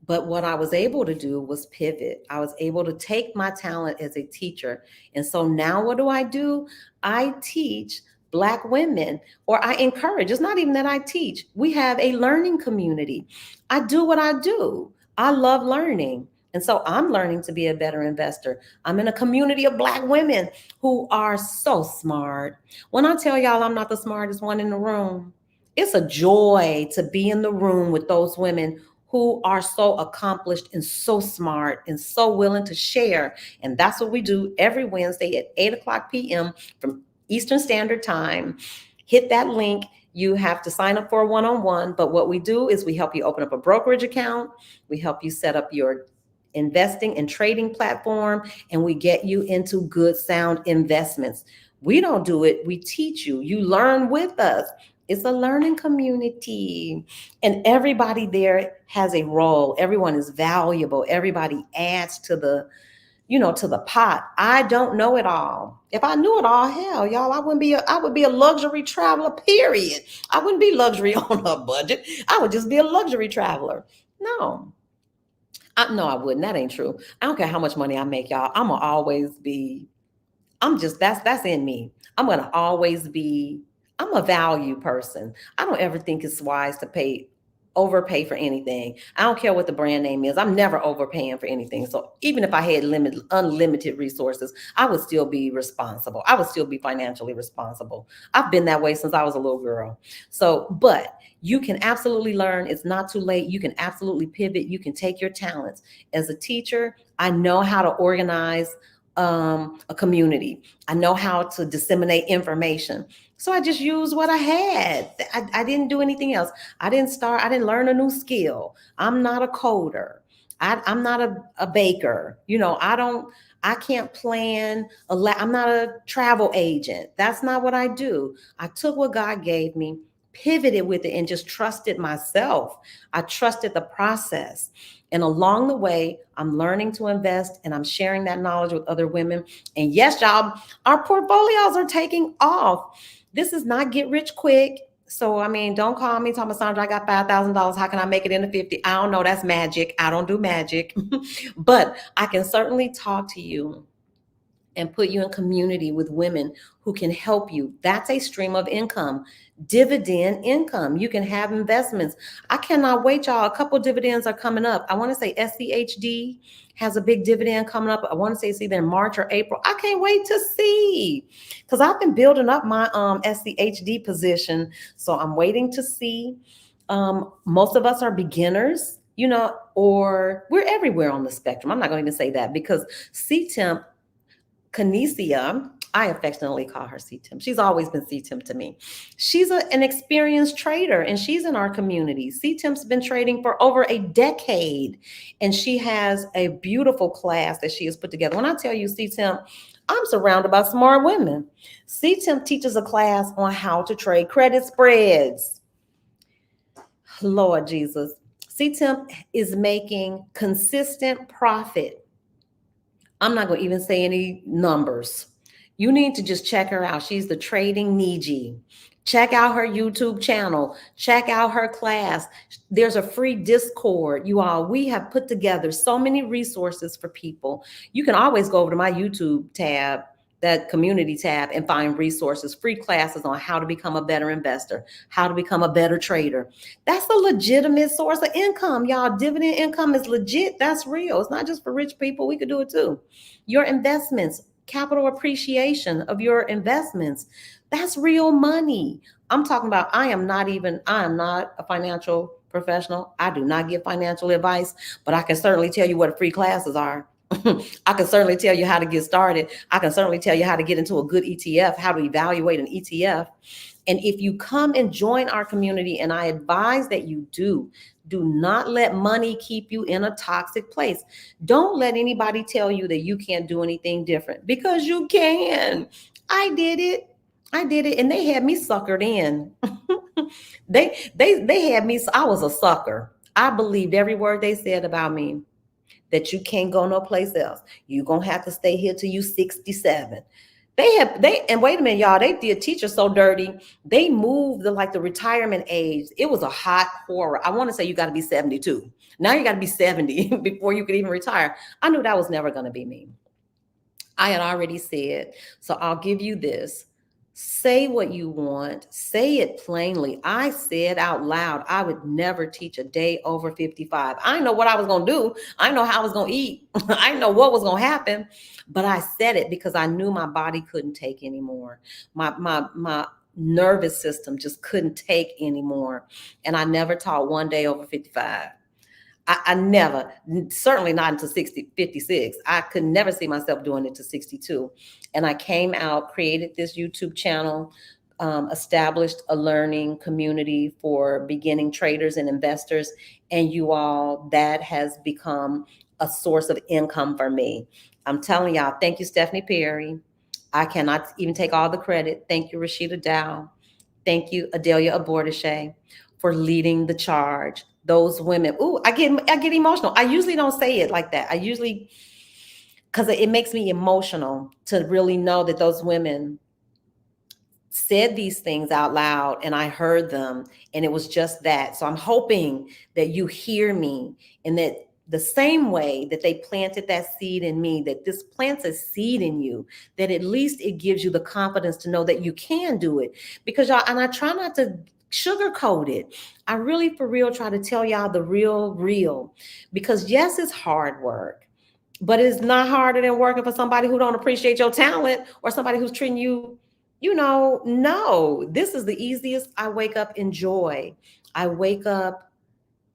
But what I was able to do was pivot. I was able to take my talent as a teacher. And so now what do? I teach Black women, or I encourage. It's not even that I teach. We have a learning community. I do what I do. I love learning. And so I'm learning to be a better investor. I'm in a community of Black women who are so smart. When I tell y'all I'm not the smartest one in the room, it's a joy to be in the room with those women who are so accomplished and so smart and so willing to share. And that's what we do every Wednesday at 8 o'clock p.m. from Eastern Standard Time. Hit that link. You have to sign up for a one-on-one. But what we do is we help you open up a brokerage account. We help you set up your investing and trading platform, and we get you into good, sound investments. We don't do it. We teach you. You learn with us. It's a learning community, and everybody there has a role. Everyone is valuable. Everybody adds to the, to the pot. I don't know it all. If I knew it all, hell, y'all, I would be a luxury traveler, period. I wouldn't be luxury on a budget. I would just be a luxury traveler. No. No, I wouldn't. That ain't true. I don't care how much money I make, y'all. I'm gonna always be, that's in me. I'm gonna always be, I'm a value person. I don't ever think it's wise to overpay for anything. I don't care what the brand name is. I'm never overpaying for anything. So even if I had unlimited resources, I would still be responsible. I would still be financially responsible. I've been that way since I was a little girl. So, but you can absolutely learn. It's not too late. You can absolutely pivot. You can take your talents. As a teacher, I know how to organize a community. I know how to disseminate information. So I just used what I had. I didn't do anything else. I didn't learn a new skill. I'm not a coder. I'm not a baker. I can't plan. I'm not a travel agent. That's not what I do. I took what God gave me, pivoted with it, and just trusted myself. I trusted the process. And along the way, I'm learning to invest, and I'm sharing that knowledge with other women. And yes, y'all, our portfolios are taking off. This is not get rich quick. So, I mean, don't call me, tell me, Sandra, I got $5,000. How can I make it into 50? I don't know. That's magic. I don't do magic. But I can certainly talk to you and put you in community with women who can help you. That's a stream of income, dividend income. You can have investments. I cannot wait, y'all. A couple of dividends are coming up. I want to say SCHD has a big dividend coming up. I want to say it's either in March or April. I can't wait to see, because I've been building up my SCHD position. So I'm waiting to see. Most of us are beginners, or we're everywhere on the spectrum. I'm not going to even say that, because CTEMP, Kinesia, I affectionately call her CTIM. She's always been CTIM to me. She's an experienced trader, and she's in our community. CTIM's been trading for over a decade, and she has a beautiful class that she has put together. When I tell you CTIM, I'm surrounded by smart women. CTIM teaches a class on how to trade credit spreads. Lord Jesus. CTIM is making consistent profit. I'm not going to even say any numbers. You need to just check her out. She's the Trading Niji. Check out her YouTube channel. Check out her class. There's a free Discord. You all, we have put together so many resources for people. You can always go over to my YouTube tab, that community tab, and find resources, free classes on how to become a better investor, how to become a better trader. That's a legitimate source of income, y'all. Dividend income is legit. That's real. It's not just for rich people. We could do it too. Your investments, capital appreciation of your investments, that's real money. I'm talking about, I am not a financial professional. I do not give financial advice, but I can certainly tell you what free classes are. I can certainly tell you how to get started. I can certainly tell you how to get into a good ETF, how to evaluate an ETF. And if you come and join our community, and I advise that you do not let money keep you in a toxic place. Don't let anybody tell you that you can't do anything different, because you can. I did it. I did it, and they had me suckered in. They had me. I was a sucker. I believed every word they said about me. That you can't go no place else. You're gonna have to stay here till you 67. And wait a minute, y'all, they did teachers so dirty. They moved the retirement age. It was a hot horror. I want to say you got to be 72. Now you got to be 70 before you could even retire. I knew that was never going to be me. I had already said, so I'll give you this. Say what you want, say it plainly. I said out loud, I would never teach a day over 55. I know what I was going to do. I know how I was going to eat. I know what was going to happen, but I said it because I knew my body couldn't take anymore. My nervous system just couldn't take anymore. And I never taught one day over 55. I never, certainly not until 56. I could never see myself doing it to 62. And I came out, created this YouTube channel, established a learning community for beginning traders and investors. And you all, that has become a source of income for me. I'm telling y'all, thank you, Stephanie Perry. I cannot even take all the credit. Thank you, Rashida Dow. Thank you, Adelia Abortishe, for leading the charge. Those women, I get emotional. I usually don't say it like that. I usually, because it makes me emotional to really know that those women said these things out loud and I heard them, and it was just that. So I'm hoping that you hear me, and that the same way that they planted that seed in me, that this plants a seed in you, that at least it gives you the confidence to know that you can do it. Because y'all, and I try not to sugarcoat it. I really, for real, try to tell y'all the real, because yes, it's hard work, but it's not harder than working for somebody who don't appreciate your talent, or somebody who's treating you, no, this is the easiest. I wake up in joy. I wake up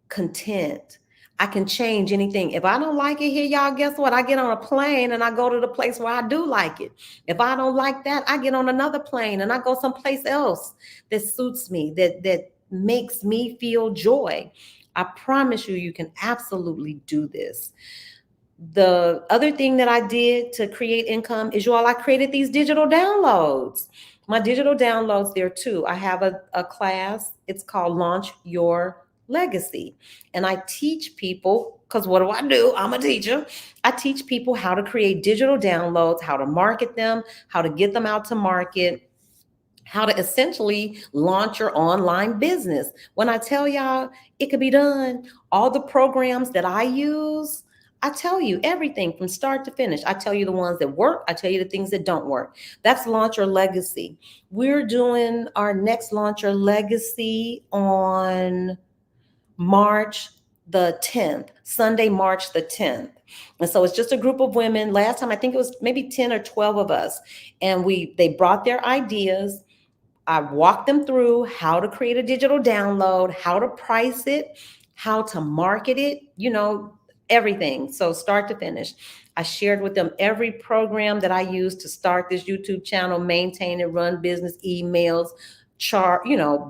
content. I can change anything. If I don't like it here, y'all, guess what? I get on a plane and I go to the place where I do like it. If I don't like that, I get on another plane and I go someplace else that suits me, that makes me feel joy. I promise you, you can absolutely do this. The other thing that I did to create income is, I created these digital downloads. My digital downloads, there too. I have a class. It's called Launch Your Legacy. And I teach people, because what do? I'm a teacher. I teach people how to create digital downloads, how to market them, how to get them out to market, how to essentially launch your online business. When I tell y'all it could be done, all the programs that I use, I tell you everything from start to finish. I tell you the ones that work. I tell you the things that don't work. That's Launch Your Legacy. We're doing our next Launch Your Legacy on March the 10th, Sunday, March the 10th. And so it's just a group of women. Last time, I think it was maybe 10 or 12 of us. And they brought their ideas. I walked them through how to create a digital download, how to price it, how to market it, everything. So start to finish. I shared with them every program that I use to start this YouTube channel, maintain and run business, emails, chart,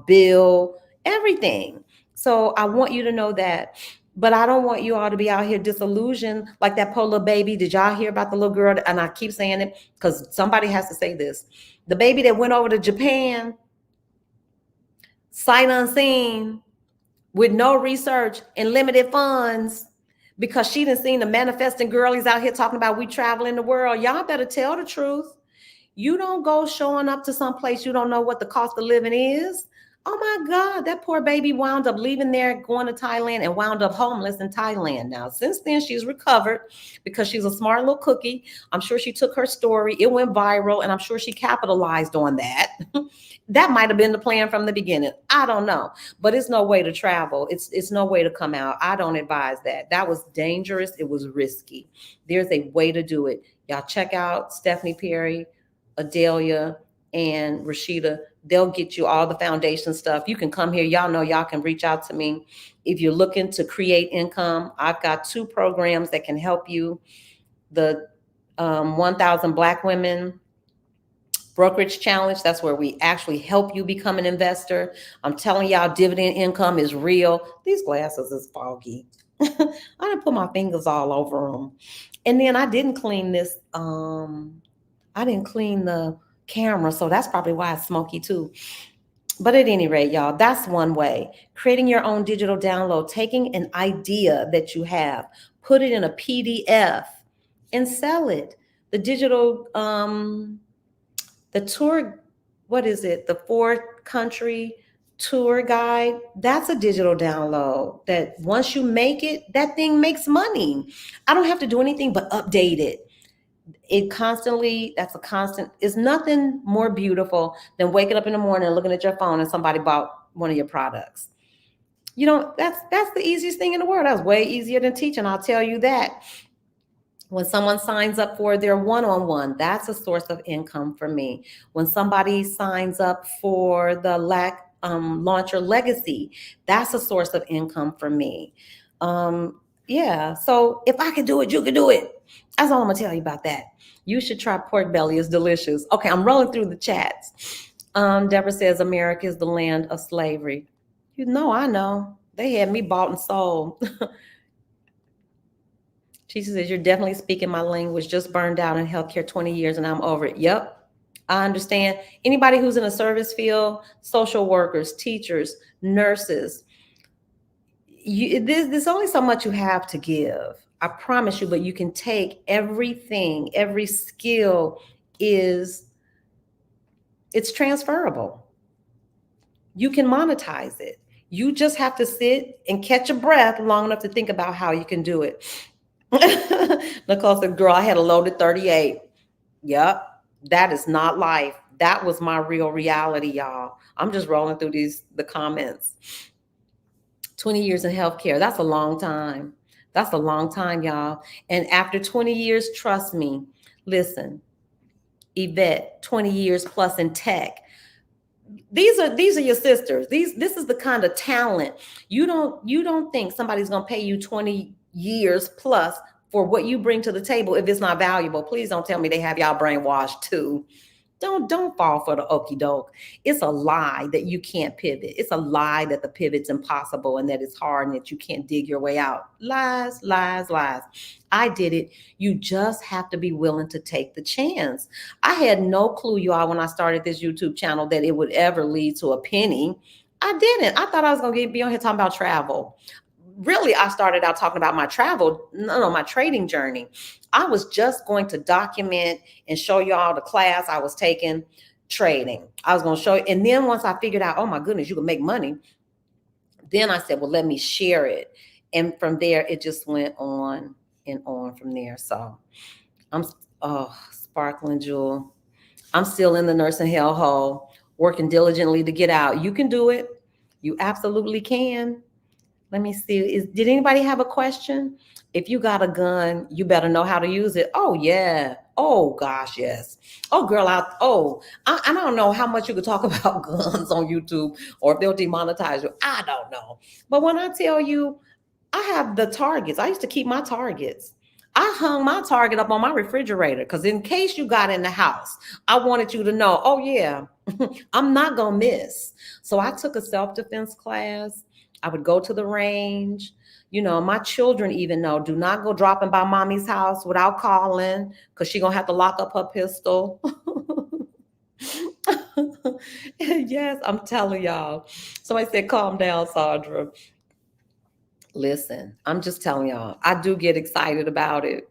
bill, everything. So I want you to know that. But I don't want you all to be out here disillusioned like that poor little baby. Did y'all hear about the little girl? And I keep saying it because somebody has to say this. The baby that went over to Japan, sight unseen, with no research and limited funds, because she didn't see the manifesting girlies out here talking about we traveling the world. Y'all better tell the truth. You don't go showing up to some place you don't know what the cost of living is. Oh my God, that poor baby wound up leaving there, going to Thailand, and wound up homeless in Thailand. Now, since then, she's recovered because she's a smart little cookie. I'm sure she took her story, it went viral, and I'm sure she capitalized on that. That might have been the plan from the beginning. I don't know, but it's no way to travel. It's no way to come out. I don't advise that. That was dangerous. It was risky. There's a way to do it. Y'all check out Stephanie Perry, Adelia, and Rashida. They'll get you all the foundation stuff. You can come here. Y'all know y'all can reach out to me. If you're looking to create income, I've got 2 programs that can help you. The 1,000 Black women Brokerage challenge, that's where we actually help you become an investor. I'm telling y'all, dividend income is real. These glasses is foggy. I didn't put my fingers all over them. And then I didn't clean this. I didn't clean the camera, so that's probably why it's smoky too. But at any rate, y'all, that's one way. Creating your own digital download, taking an idea that you have, put it in a PDF and sell it. The digital, the tour, what is it? The 4 country tour guide, that's a digital download that once you make it, that thing makes money. I don't have to do anything but update it. It constantly, that's a constant, is nothing more beautiful than waking up in the morning and looking at your phone and somebody bought one of your products. You know, that's the easiest thing in the world. That's way easier than teaching, I'll tell you that. When someone signs up for their one-on-one, that's a source of income for me. When somebody signs up for the Launcher Legacy, that's a source of income for me. Yeah, so if I can do it, you can do it. That's all I'm gonna tell you about that. You should try pork belly, it's delicious. Okay, I'm rolling through the chats. Deborah says America is the land of slavery. You know, I know. They had me bought and sold. She says, you're definitely speaking my language. Just burned out in healthcare 20 years and I'm over it. Yep, I understand. Anybody who's in a service field, social workers, teachers, nurses, there's only so much you have to give. I promise you, but you can take everything, every skill it's transferable. You can monetize it. You just have to sit and catch a breath long enough to think about how you can do it. Nicole said, girl, I had a loaded 38. Yep, that is not life. That was my real reality, y'all. I'm just rolling through the comments. 20 years in healthcare, that's a long time. That's a long time, y'all. And after 20 years, trust me, listen, Yvette, 20 years plus in tech. These are your sisters. This is the kind of talent. You don't think somebody's gonna pay you 20 years plus for what you bring to the table if it's not valuable. Please don't tell me they have y'all brainwashed too. Don't fall for the okie doke. It's a lie that you can't pivot. It's a lie that the pivot's impossible and that it's hard and that you can't dig your way out. Lies, lies, lies. I did it. You just have to be willing to take the chance. I had no clue, y'all, when I started this YouTube channel that it would ever lead to a penny. I didn't. I thought I was going to be on here talking about travel. Really, I started out talking about my my trading journey. I was just going to document and show y'all the class I was taking trading. I was going to show you. And then once I figured out, oh my goodness, you can make money. Then I said, well, let me share it. And from there, it just went on and on from there. So I'm, sparkling jewel. I'm still in the nursing hellhole, working diligently to get out. You can do it. You absolutely can. Let me see. Did anybody have a question? If you got a gun, you better know how to use it. Oh, yeah. Oh, gosh, yes. Oh, girl, I don't know how much you could talk about guns on YouTube or if they'll demonetize you. I don't know. But when I tell you, I have the targets. I used to keep my targets. I hung my target up on my refrigerator because in case you got in the house, I wanted you to know, oh, yeah, I'm not going to miss. So I took a self-defense class. I would go to the range. You know, my children even know, do not go dropping by mommy's house without calling because she's going to have to lock up her pistol. Yes, I'm telling y'all. Somebody said, calm down, Sandra. Listen, I'm just telling y'all, I do get excited about it.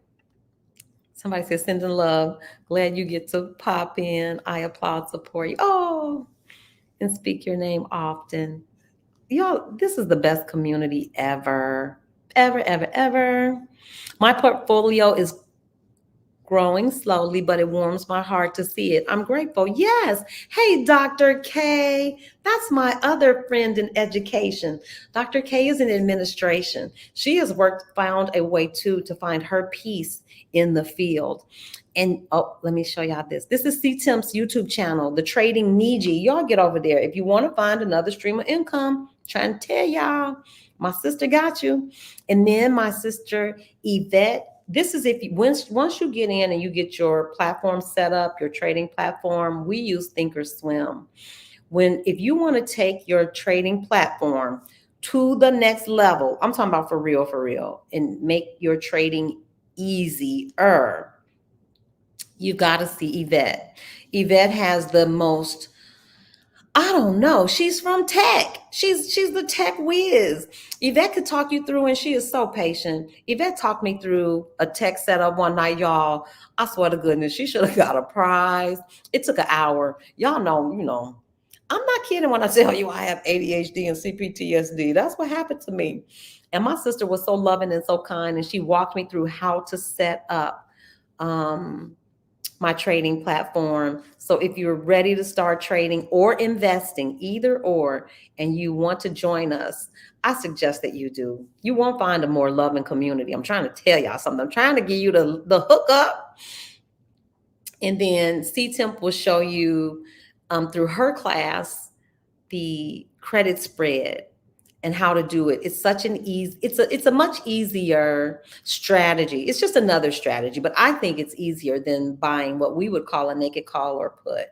Somebody said, sending love. Glad you get to pop in. I applaud, support you. Oh, and speak your name often. Y'all, this is the best community ever, ever, ever, ever. My portfolio is growing slowly, but it warms my heart to see it. I'm grateful. Yes. Hey, Dr. K. That's my other friend in education. Dr. K is in administration. She has found a way to find her peace in the field. And let me show y'all this. This is C. Temp's YouTube channel, The Trading Niji. Y'all get over there. If you want to find another stream of income, trying to tell y'all, my sister got you. And then my sister Yvette this is if you, once you get in and you get your platform set up, your trading platform, we use Thinkorswim. When if you want to take your trading platform to the next level, I'm talking about for real, and make your trading easier, you got to see Yvette. Yvette has the most, I don't know. She's from tech. She's the tech whiz. Yvette could talk you through, and she is so patient. Yvette talked me through a tech setup one night, y'all. I swear to goodness, she should have got a prize. It took an hour. Y'all know, I'm not kidding when I tell you I have ADHD and CPTSD. That's what happened to me. And my sister was so loving and so kind, and she walked me through how to set up my trading platform. So if you're ready to start trading or investing, either or, and you want to join us, I suggest that you do. You won't find a more loving community. I'm trying to tell y'all something. I'm trying to give you the hookup. And then C-Temp will show you through her class the credit spread and how to do it. It's such an easy, it's a much easier strategy. It's just another strategy, but I think it's easier than buying what we would call a naked call or put.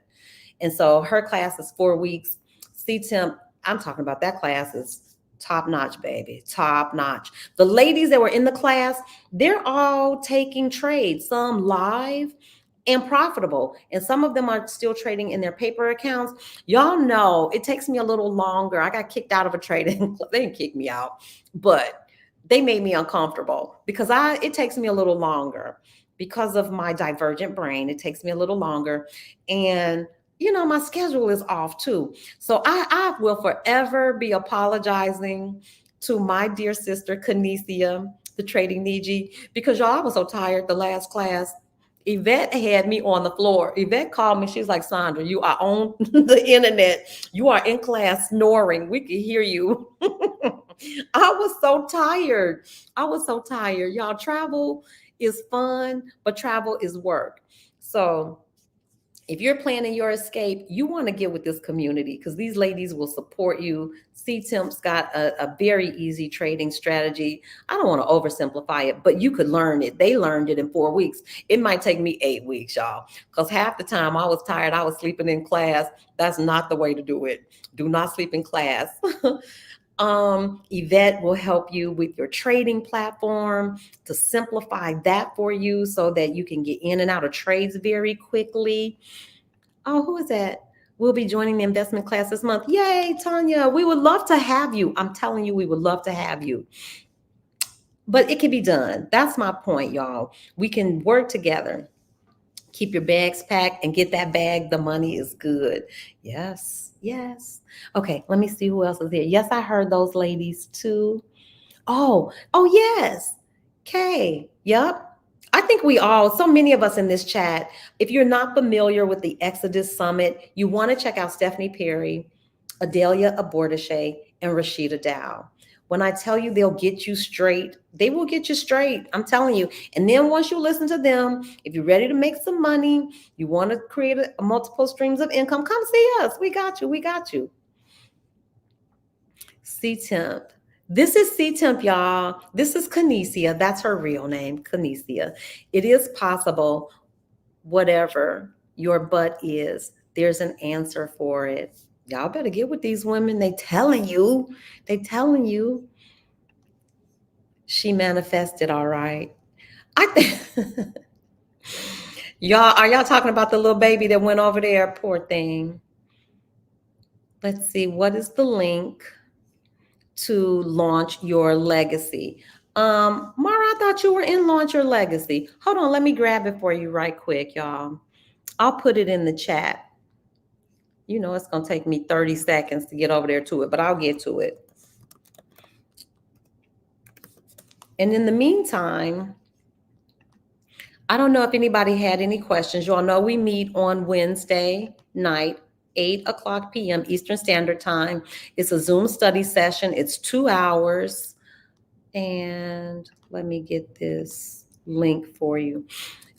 And so her class is 4 weeks. C-Temp, I'm talking about that class is top notch, baby, top notch. The ladies that were in the class, they're all taking trades, some live and profitable. And some of them are still trading in their paper accounts. Y'all know it takes me a little longer. I got kicked out of a trading club. They didn't kick me out, but they made me uncomfortable because it takes me a little longer because of my divergent brain. It takes me a little longer. And my schedule is off too. So I will forever be apologizing to my dear sister, Kinesia, the trading Niji, because y'all, I was so tired the last class. Yvette had me on the floor. Yvette called me. She's like, Sandra, you are on the internet. You are in class snoring. We can hear you. I was so tired. I was so tired. Y'all, travel is fun, but travel is work. So if you're planning your escape, you want to get with this community because these ladies will support you. C-Temp's got a very easy trading strategy. I don't want to oversimplify it, but you could learn it. They learned it in 4 weeks. It might take me 8 weeks, y'all, because half the time I was tired. I was sleeping in class. That's not the way to do it. Do not sleep in class. Yvette will help you with your trading platform to simplify that for you so that you can get in and out of trades very quickly. Oh, who is that? We'll be joining the investment class this month. Yay, Tanya. We would love to have you. I'm telling you, we would love to have you. But it can be done. That's my point, y'all. We can work together. Keep your bags packed and get that bag. The money is good. Yes, yes. Okay, let me see who else is here. Yes, I heard those ladies too. Oh, yes. Kay. Yep. I think so many of us in this chat, if you're not familiar with the Exodus Summit, you want to check out Stephanie Perry, Adelia Abordache, and Rashida Dow. When I tell you they'll get you straight, they will get you straight. I'm telling you. And then once you listen to them, if you're ready to make some money, you want to create multiple streams of income, come see us. We got you. We got you. C-Temp. This is C-Temp, y'all. This is Kinesia. That's her real name, Kinesia. It is possible, whatever your butt is, there's an answer for it. Y'all better get with these women. They telling you. She manifested all right. I think are y'all talking about the little baby that went over there? Poor thing. Let's see. What is the link to launch your legacy? Mara, I thought you were in Launch Your Legacy. Hold on, let me grab it for you right quick, y'all. I'll put it in the chat. It's going to take me 30 seconds to get over there to it, but I'll get to it. And in the meantime, I don't know if anybody had any questions. Y'all know we meet on Wednesday night, 8:00 p.m. Eastern Standard Time. It's a Zoom study session. It's 2 hours. And let me get this link for you.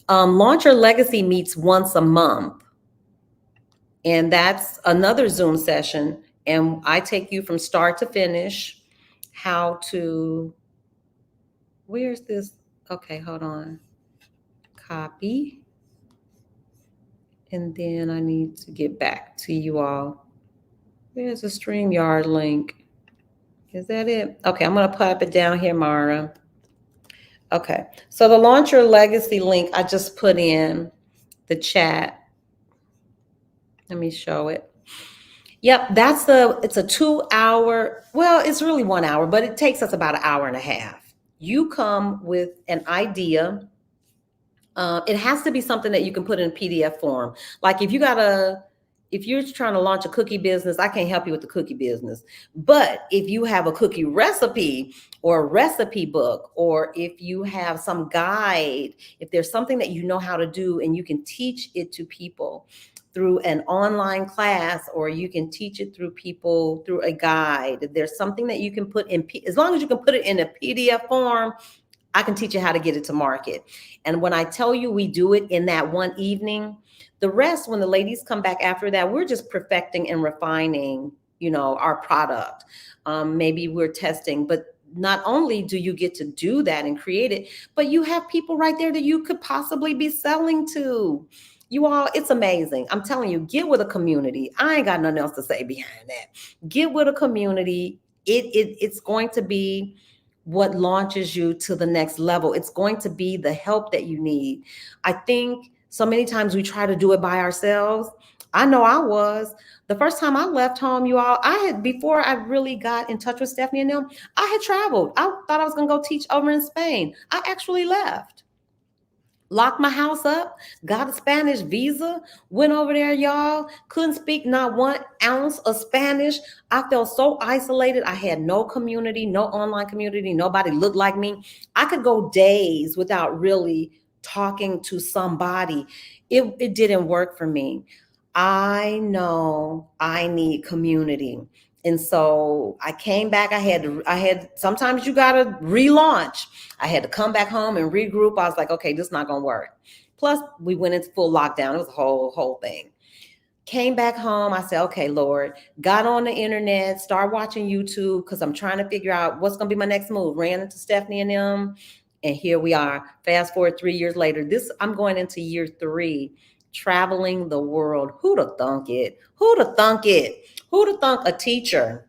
Launch Your Legacy meets once a month. And that's another Zoom session. And I take you from start to finish, where's this? Okay, hold on. Copy. And then I need to get back to you all. There's a StreamYard link. Is that it? Okay, I'm going to pop it down here, Mara. Okay, so the Launch Your Legacy link I just put in the chat. Let me show it. Yep, it's a 2 hour, well, it's really 1 hour, but it takes us about an hour and a half. You come with an idea. It has to be something that you can put in PDF form. Like if you're trying to launch a cookie business, I can't help you with the cookie business. But if you have a cookie recipe or a recipe book, or if you have some guide, if there's something that you know how to do and you can teach it to people through an online class, or you can teach it through people through a guide, if there's something that you can put in, as long as you can put it in a PDF form, I can teach you how to get it to market. And when I tell you we do it in that one evening, the rest, when the ladies come back after that, we're just perfecting and refining, our product. Maybe we're testing, but not only do you get to do that and create it, but you have people right there that you could possibly be selling to. You all, it's amazing. I'm telling you, get with a community. I ain't got nothing else to say behind that. Get with a community. It's going to be what launches you to the next level. It's going to be the help that you need. I think so many times we try to do it by ourselves. I know I was. The first time I left home, you all, before I really got in touch with Stephanie and them, I had traveled. I thought I was going to go teach over in Spain. I actually left. Locked my house up, got a Spanish visa, went over there, y'all. Couldn't speak not 1 ounce of Spanish. I felt so isolated. I had no community, no online community. Nobody looked like me. I could go days without really talking to somebody. It didn't work for me. I know I need community. And so I came back. Sometimes you got to relaunch. I had to come back home and regroup. I was like, okay, this is not going to work. Plus, we went into full lockdown. It was a whole thing. Came back home. I said, okay, Lord, got on the internet, start watching YouTube because I'm trying to figure out what's going to be my next move. Ran into Stephanie and them. And here we are. Fast forward 3 years later. I'm going into year 3, traveling the world. Who'd have thunk it? Who'd have thunk it? Who'd have thunk a teacher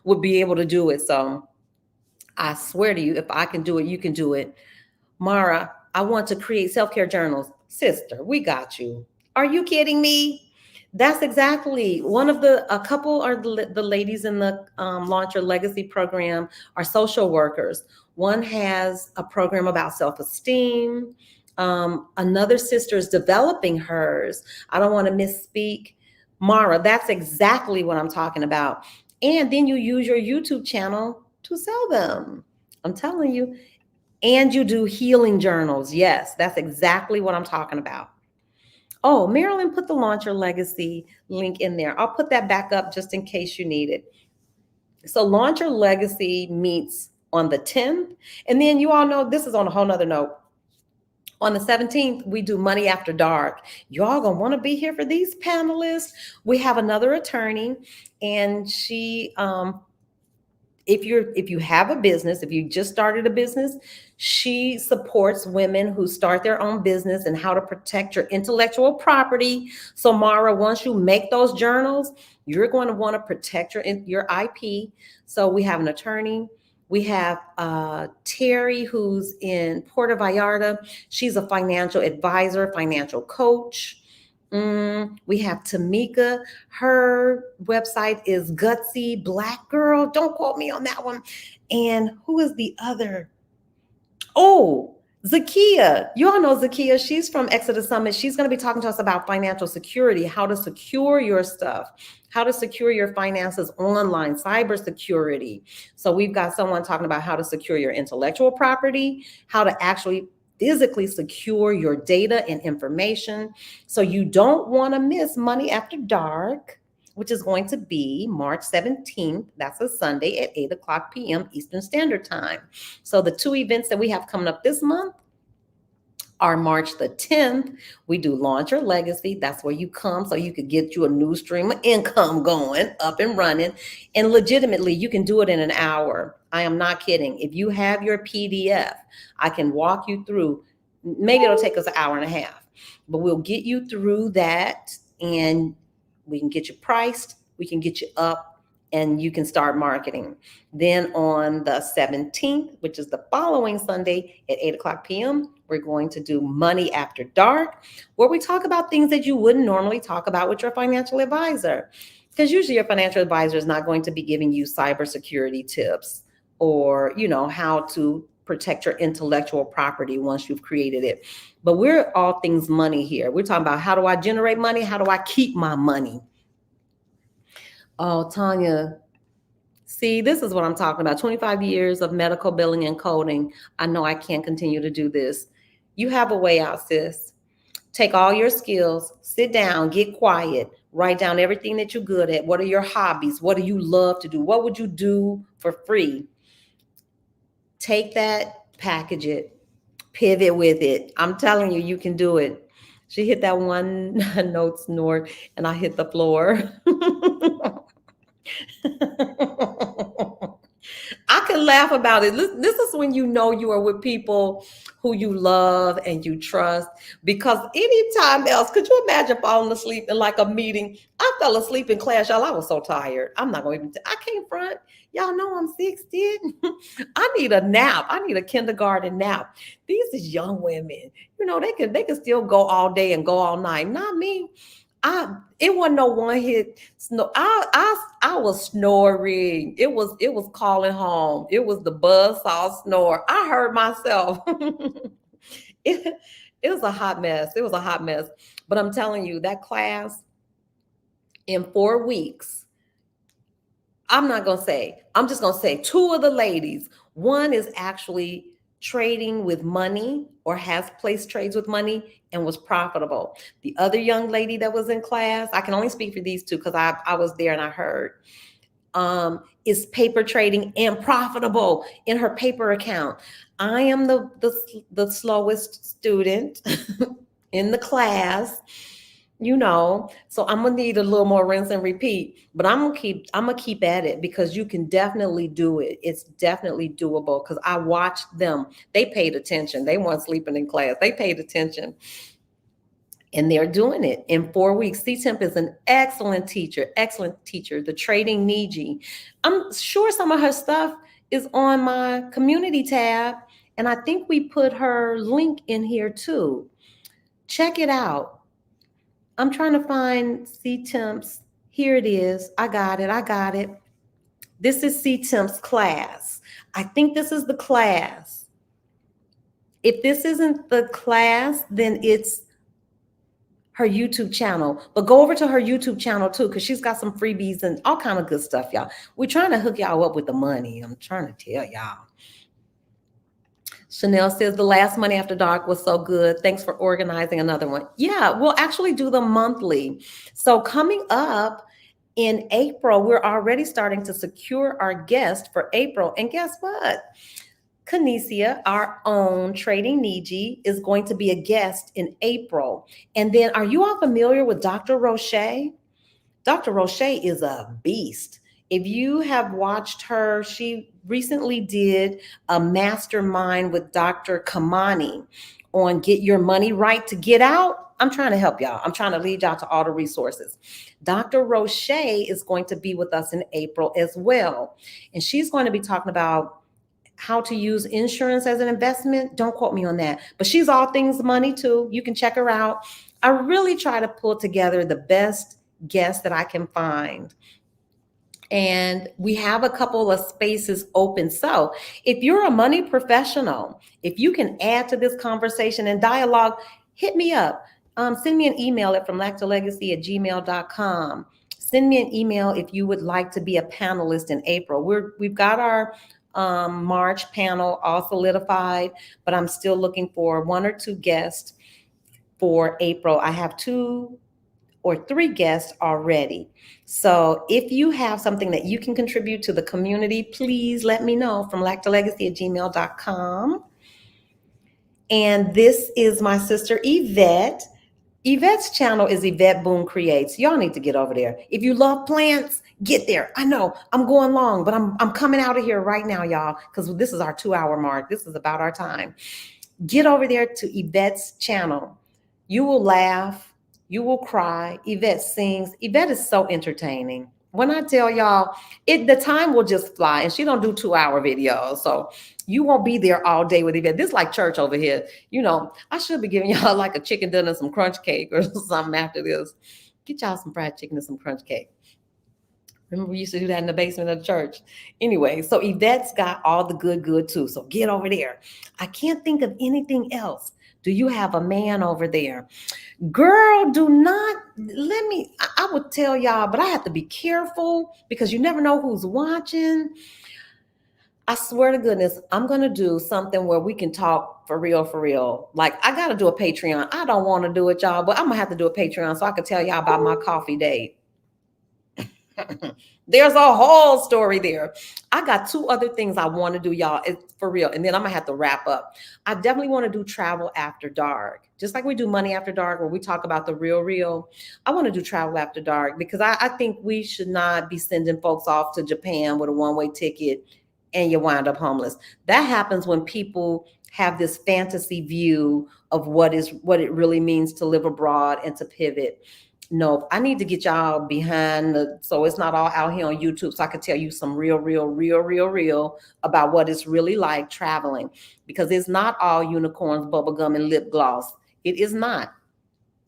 would be able to do it? So I swear to you, if I can do it, you can do it. Mara, I want to create self-care journals. Sister, we got you. Are you kidding me? That's exactly a couple are the ladies in the Launch Your Legacy program are social workers. One has a program about self-esteem. Another sister is developing hers. I don't want to misspeak. Mara, that's exactly what I'm talking about. And then you use your YouTube channel to sell them. I'm telling you. And you do healing journals. Yes, that's exactly what I'm talking about. Oh, Marilyn put the Launch Your Legacy link in there. I'll put that back up just in case you need it. So Launch Your Legacy meets on the 10th. And then you all know, this is on a whole nother note. On the 17th, we do Money After Dark. Y'all gonna want to be here for these panelists. We have another attorney, and she, if you have a business, if you just started a business, she supports women who start their own business and how to protect your intellectual property. So Mara, once you make those journals, you're going to want to protect your IP. So we have an attorney. We have Terry, who's in Puerto Vallarta. She's a financial advisor, financial coach. We have Tamika. Her website is Gutsy Black Girl. Don't quote me on that one. And who is the other? Oh, Zakia. You all know Zakia. She's from Exodus Summit. She's going to be talking to us about financial security, how to secure your stuff, how to secure your finances online, cybersecurity. So we've got someone talking about how to secure your intellectual property, how to actually physically secure your data and information. So you don't want to miss Money After Dark, which is going to be March 17th. That's a Sunday at 8:00 p.m. Eastern Standard Time. So the 2 events that we have coming up this month Our March the 10th, we do Launch Your Legacy. That's where you come so you could get you a new stream of income going, up and running. And legitimately, you can do it in an hour. I am not kidding. If you have your PDF, I can walk you through. Maybe it'll take us an hour and a half, but we'll get you through that and we can get you priced, we can get you up, and you can start marketing. Then on the 17th, which is the following Sunday at 8 o'clock p.m., we're going to do Money After Dark, where we talk about things that you wouldn't normally talk about with your financial advisor. Because usually your financial advisor is not going to be giving you cybersecurity tips or, how to protect your intellectual property once you've created it. But we're all things money here. We're talking about how do I generate money? How do I keep my money? Oh, Tanya, see, this is what I'm talking about. 25 years of medical billing and coding. I know I can't continue to do this. You have a way out, sis. Take all your skills, sit down, get quiet, write down everything that you're good at. What are your hobbies? What do you love to do? What would you do for free? Take that, package it, pivot with it. I'm telling you, you can do it. She hit that one note snort and I hit the floor. I can laugh about it. This is when you know you are with people who you love and you trust. Because anytime else, could you imagine falling asleep in like a meeting? I fell asleep in class, y'all. I was so tired. I'm not going to even, I can't front. Y'all know I'm 60. I need a nap. I need a kindergarten nap. These is young women. They can still go all day and go all night. Not me. It wasn't no one hit snore. I was snoring. It was calling home. It was the buzzsaw snore. I heard myself. it, it was a hot mess. It was a hot mess. But I'm telling you, that class in 4 weeks, I'm just gonna say 2 of the ladies. One is actually trading with money or has placed trades with money and was profitable. The other young lady that was in class, I can only speak for these 2 because I was there and I heard, is paper trading and profitable in her paper account. I am the slowest student in the class. So I'm gonna need a little more rinse and repeat, but I'm gonna keep at it because you can definitely do it. It's definitely doable because I watched them. They paid attention. They weren't sleeping in class. They paid attention. And they're doing it in 4 weeks. C-Temp is an excellent teacher, The Trading Niji. I'm sure some of her stuff is on my community tab. And I think we put her link in here too. Check it out. I'm trying to find C-Temp's. Here it is. I got it. This is C-Temp's class. I think this is the class. If this isn't the class, then it's her YouTube channel. But go over to her YouTube channel too, because she's got some freebies and all kind of good stuff, y'all. We're trying to hook y'all up with the money. I'm trying to tell y'all. Chanel says the last Money After Dark was so good. Thanks for organizing another one. Yeah, we'll actually do them monthly. So coming up in April, we're already starting to secure our guest for April. And guess what? Kanesia, our own Trading Niji, is going to be a guest in April. And then are you all familiar with Dr. Roche? Dr. Roche is a beast. If you have watched her, she recently did a mastermind with Dr. Kamani on Get Your Money Right to Get Out. I'm trying to help y'all. I'm trying to lead y'all to all the resources. Dr. Roche is going to be with us in April as well. And she's going to be talking about how to use insurance as an investment. Don't quote me on that. But she's all things money too. You can check her out. I really try to pull together the best guests that I can find. And we have a couple of spaces open. So if you're a money professional, if you can add to this conversation and dialogue, hit me up. Send me an email at fromlactolegacy@gmail.com. Send me an email if you would like to be a panelist in April. We've got our March panel all solidified, but I'm still looking for 1 or 2 guests for April. I have 2 or 3 guests already. So if you have something that you can contribute to the community, please let me know from lactolegacy@gmail.com. And this is my sister Yvette. Yvette's channel is Yvette Boone Creates. Y'all need to get over there. If you love plants, get there. I know I'm going long, but I'm coming out of here right now, y'all, because this is our 2 hour mark. This is about our time. Get over there to Yvette's channel. You will laugh. You will cry. Yvette sings. Yvette is so entertaining. When I tell y'all, the time will just fly, and she don't do 2 hour videos, so you won't be there all day with Yvette. This is like church over here. I should be giving y'all like a chicken dinner, some crunch cake, or something after this. Get y'all some fried chicken and some crunch cake. Remember, we used to do that in the basement of the church. Anyway, so Yvette's got all the good too. So get over there. I can't think of anything else. Do you have a man over there? Girl, do not let me. I would tell y'all, but I have to be careful because you never know who's watching. I swear to goodness, I'm going to do something where we can talk for real, for real. Like, I got to do a Patreon. I don't want to do it, y'all, but I'm going to have to do a Patreon so I can tell y'all about my coffee date. There's a whole story there. I got 2 other things I want to do, y'all. It's for real. And then I'm going to have to wrap up. I definitely want to do travel after dark. Just like we do money after dark, where we talk about the real. I want to do travel after dark because I think we should not be sending folks off to Japan with a one-way ticket and you wind up homeless. That happens when people have this fantasy view of what it really means to live abroad and to pivot. No, I need to get y'all behind so it's not all out here on YouTube, so I can tell you some real about what it's really like traveling, because it's not all unicorns, bubblegum, and lip gloss. It is not.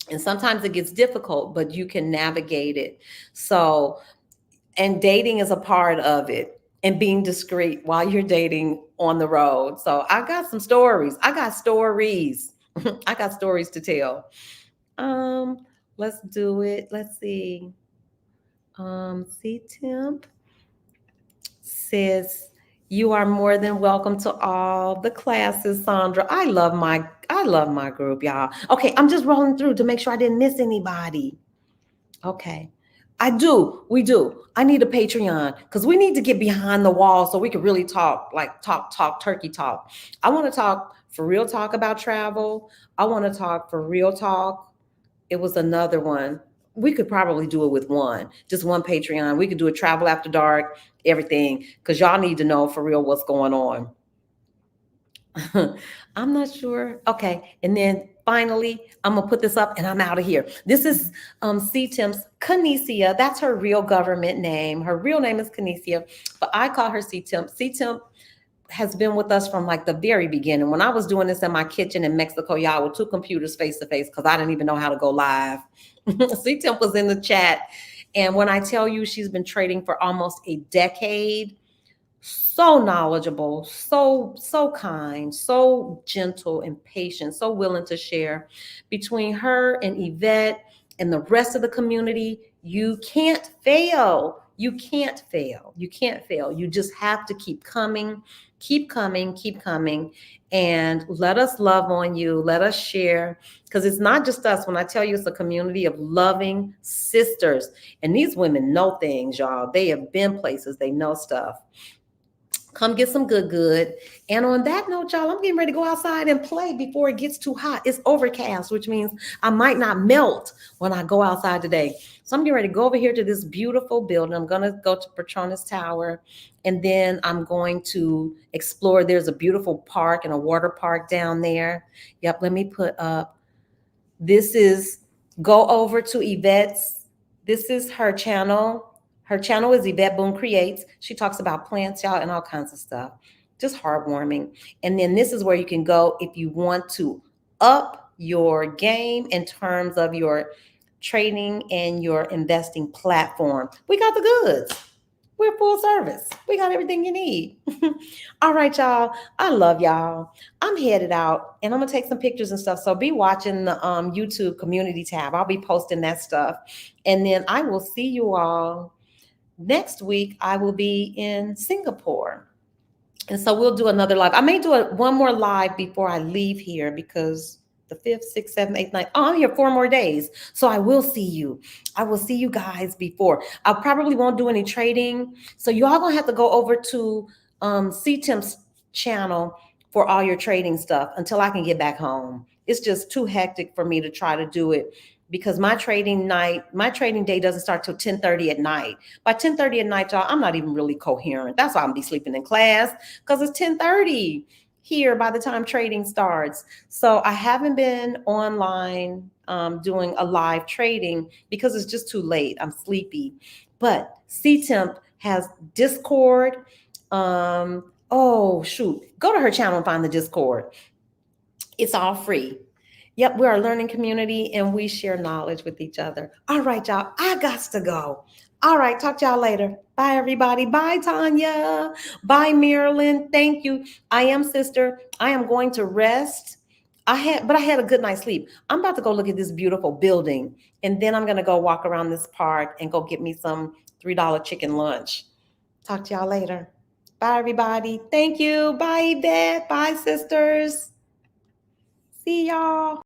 And sometimes it gets difficult, but you can navigate it. So, and dating is a part of it, and being discreet while you're dating on the road. So I got some stories. I got stories. I got stories to tell. Let's do it. Let's see. C-Temp says, you are more than welcome to all the classes, Sandra. I love my group, y'all. Okay, I'm just rolling through to make sure I didn't miss anybody. Okay. We do. I need a Patreon because we need to get behind the wall so we can really talk, like talk, turkey talk. I want to talk for real talk about travel. I want to talk for real talk. It was another one. We could probably do it with just one Patreon. We could do a travel after dark, everything, because y'all need to know for real what's going on. I'm not sure. Okay. And then finally, I'm going to put this up and I'm out of here. This is C-Temp's Kinesia. That's her real government name. Her real name is Kinesia, but I call her C-Temp. C-Temp has been with us from like the very beginning. When I was doing this in my kitchen in Mexico, y'all, with 2 computers face to face, because I didn't even know how to go live. C-Temp was in the chat. And when I tell you she's been trading for almost a decade, so knowledgeable, so kind, so gentle and patient, so willing to share. Between her and Yvette and the rest of the community, you can't fail. You can't fail. You can't fail. You just have to keep coming, and let us love on you. Let us share, because it's not just us. When I tell you, it's a community of loving sisters, and these women know things, y'all. They have been places. They know stuff. Come get some good. And on that note, y'all, I'm getting ready to go outside and play before it gets too hot. It's overcast, which means I might not melt when I go outside today. So I'm getting ready to go over here to this beautiful building. I'm going to go to Petronas Tower, and then I'm going to explore. There's a beautiful park and a water park down there. Yep, let me put up. Go over to Yvette's. This is her channel. Her channel is Yvette Boone Creates. She talks about plants, y'all, and all kinds of stuff. Just heartwarming. And then this is where you can go if you want to up your game in terms of your trading and your investing platform. We got the goods. We're full service. We got everything you need. All right, y'all. I love y'all. I'm headed out and I'm going to take some pictures and stuff. So be watching the YouTube community tab. I'll be posting that stuff. And then I will see you all next week. I will be in Singapore. And so we'll do another live. I may do one more live before I leave here, because the 5th, 6th, 7th, 8th, 9th. Oh, I'm here 4 more days. So I will see you. I will see you guys before. I probably won't do any trading. So you all going to have to go over to C-Temp's channel for all your trading stuff until I can get back home. It's just too hectic for me to try to do it because my trading day doesn't start till 10:30 at night. By 10:30 at night, y'all, I'm not even really coherent. That's why I'm be sleeping in class, because it's 10:30 here by the time trading starts. So I haven't been online doing a live trading because it's just too late. I'm sleepy. But CTemp has Discord. Oh shoot, go to her channel and find the Discord. It's all free. Yep, we're a learning community and we share knowledge with each other. All right, y'all, I got to go. All right, talk to y'all later. Bye, everybody. Bye, Tanya. Bye, Marilyn. Thank you. I am sister. I am going to rest. But I had a good night's sleep. I'm about to go look at this beautiful building, and then I'm gonna go walk around this park and go get me some $3 chicken lunch. Talk to y'all later. Bye, everybody. Thank you. Bye, Beth. Bye, sisters. See y'all.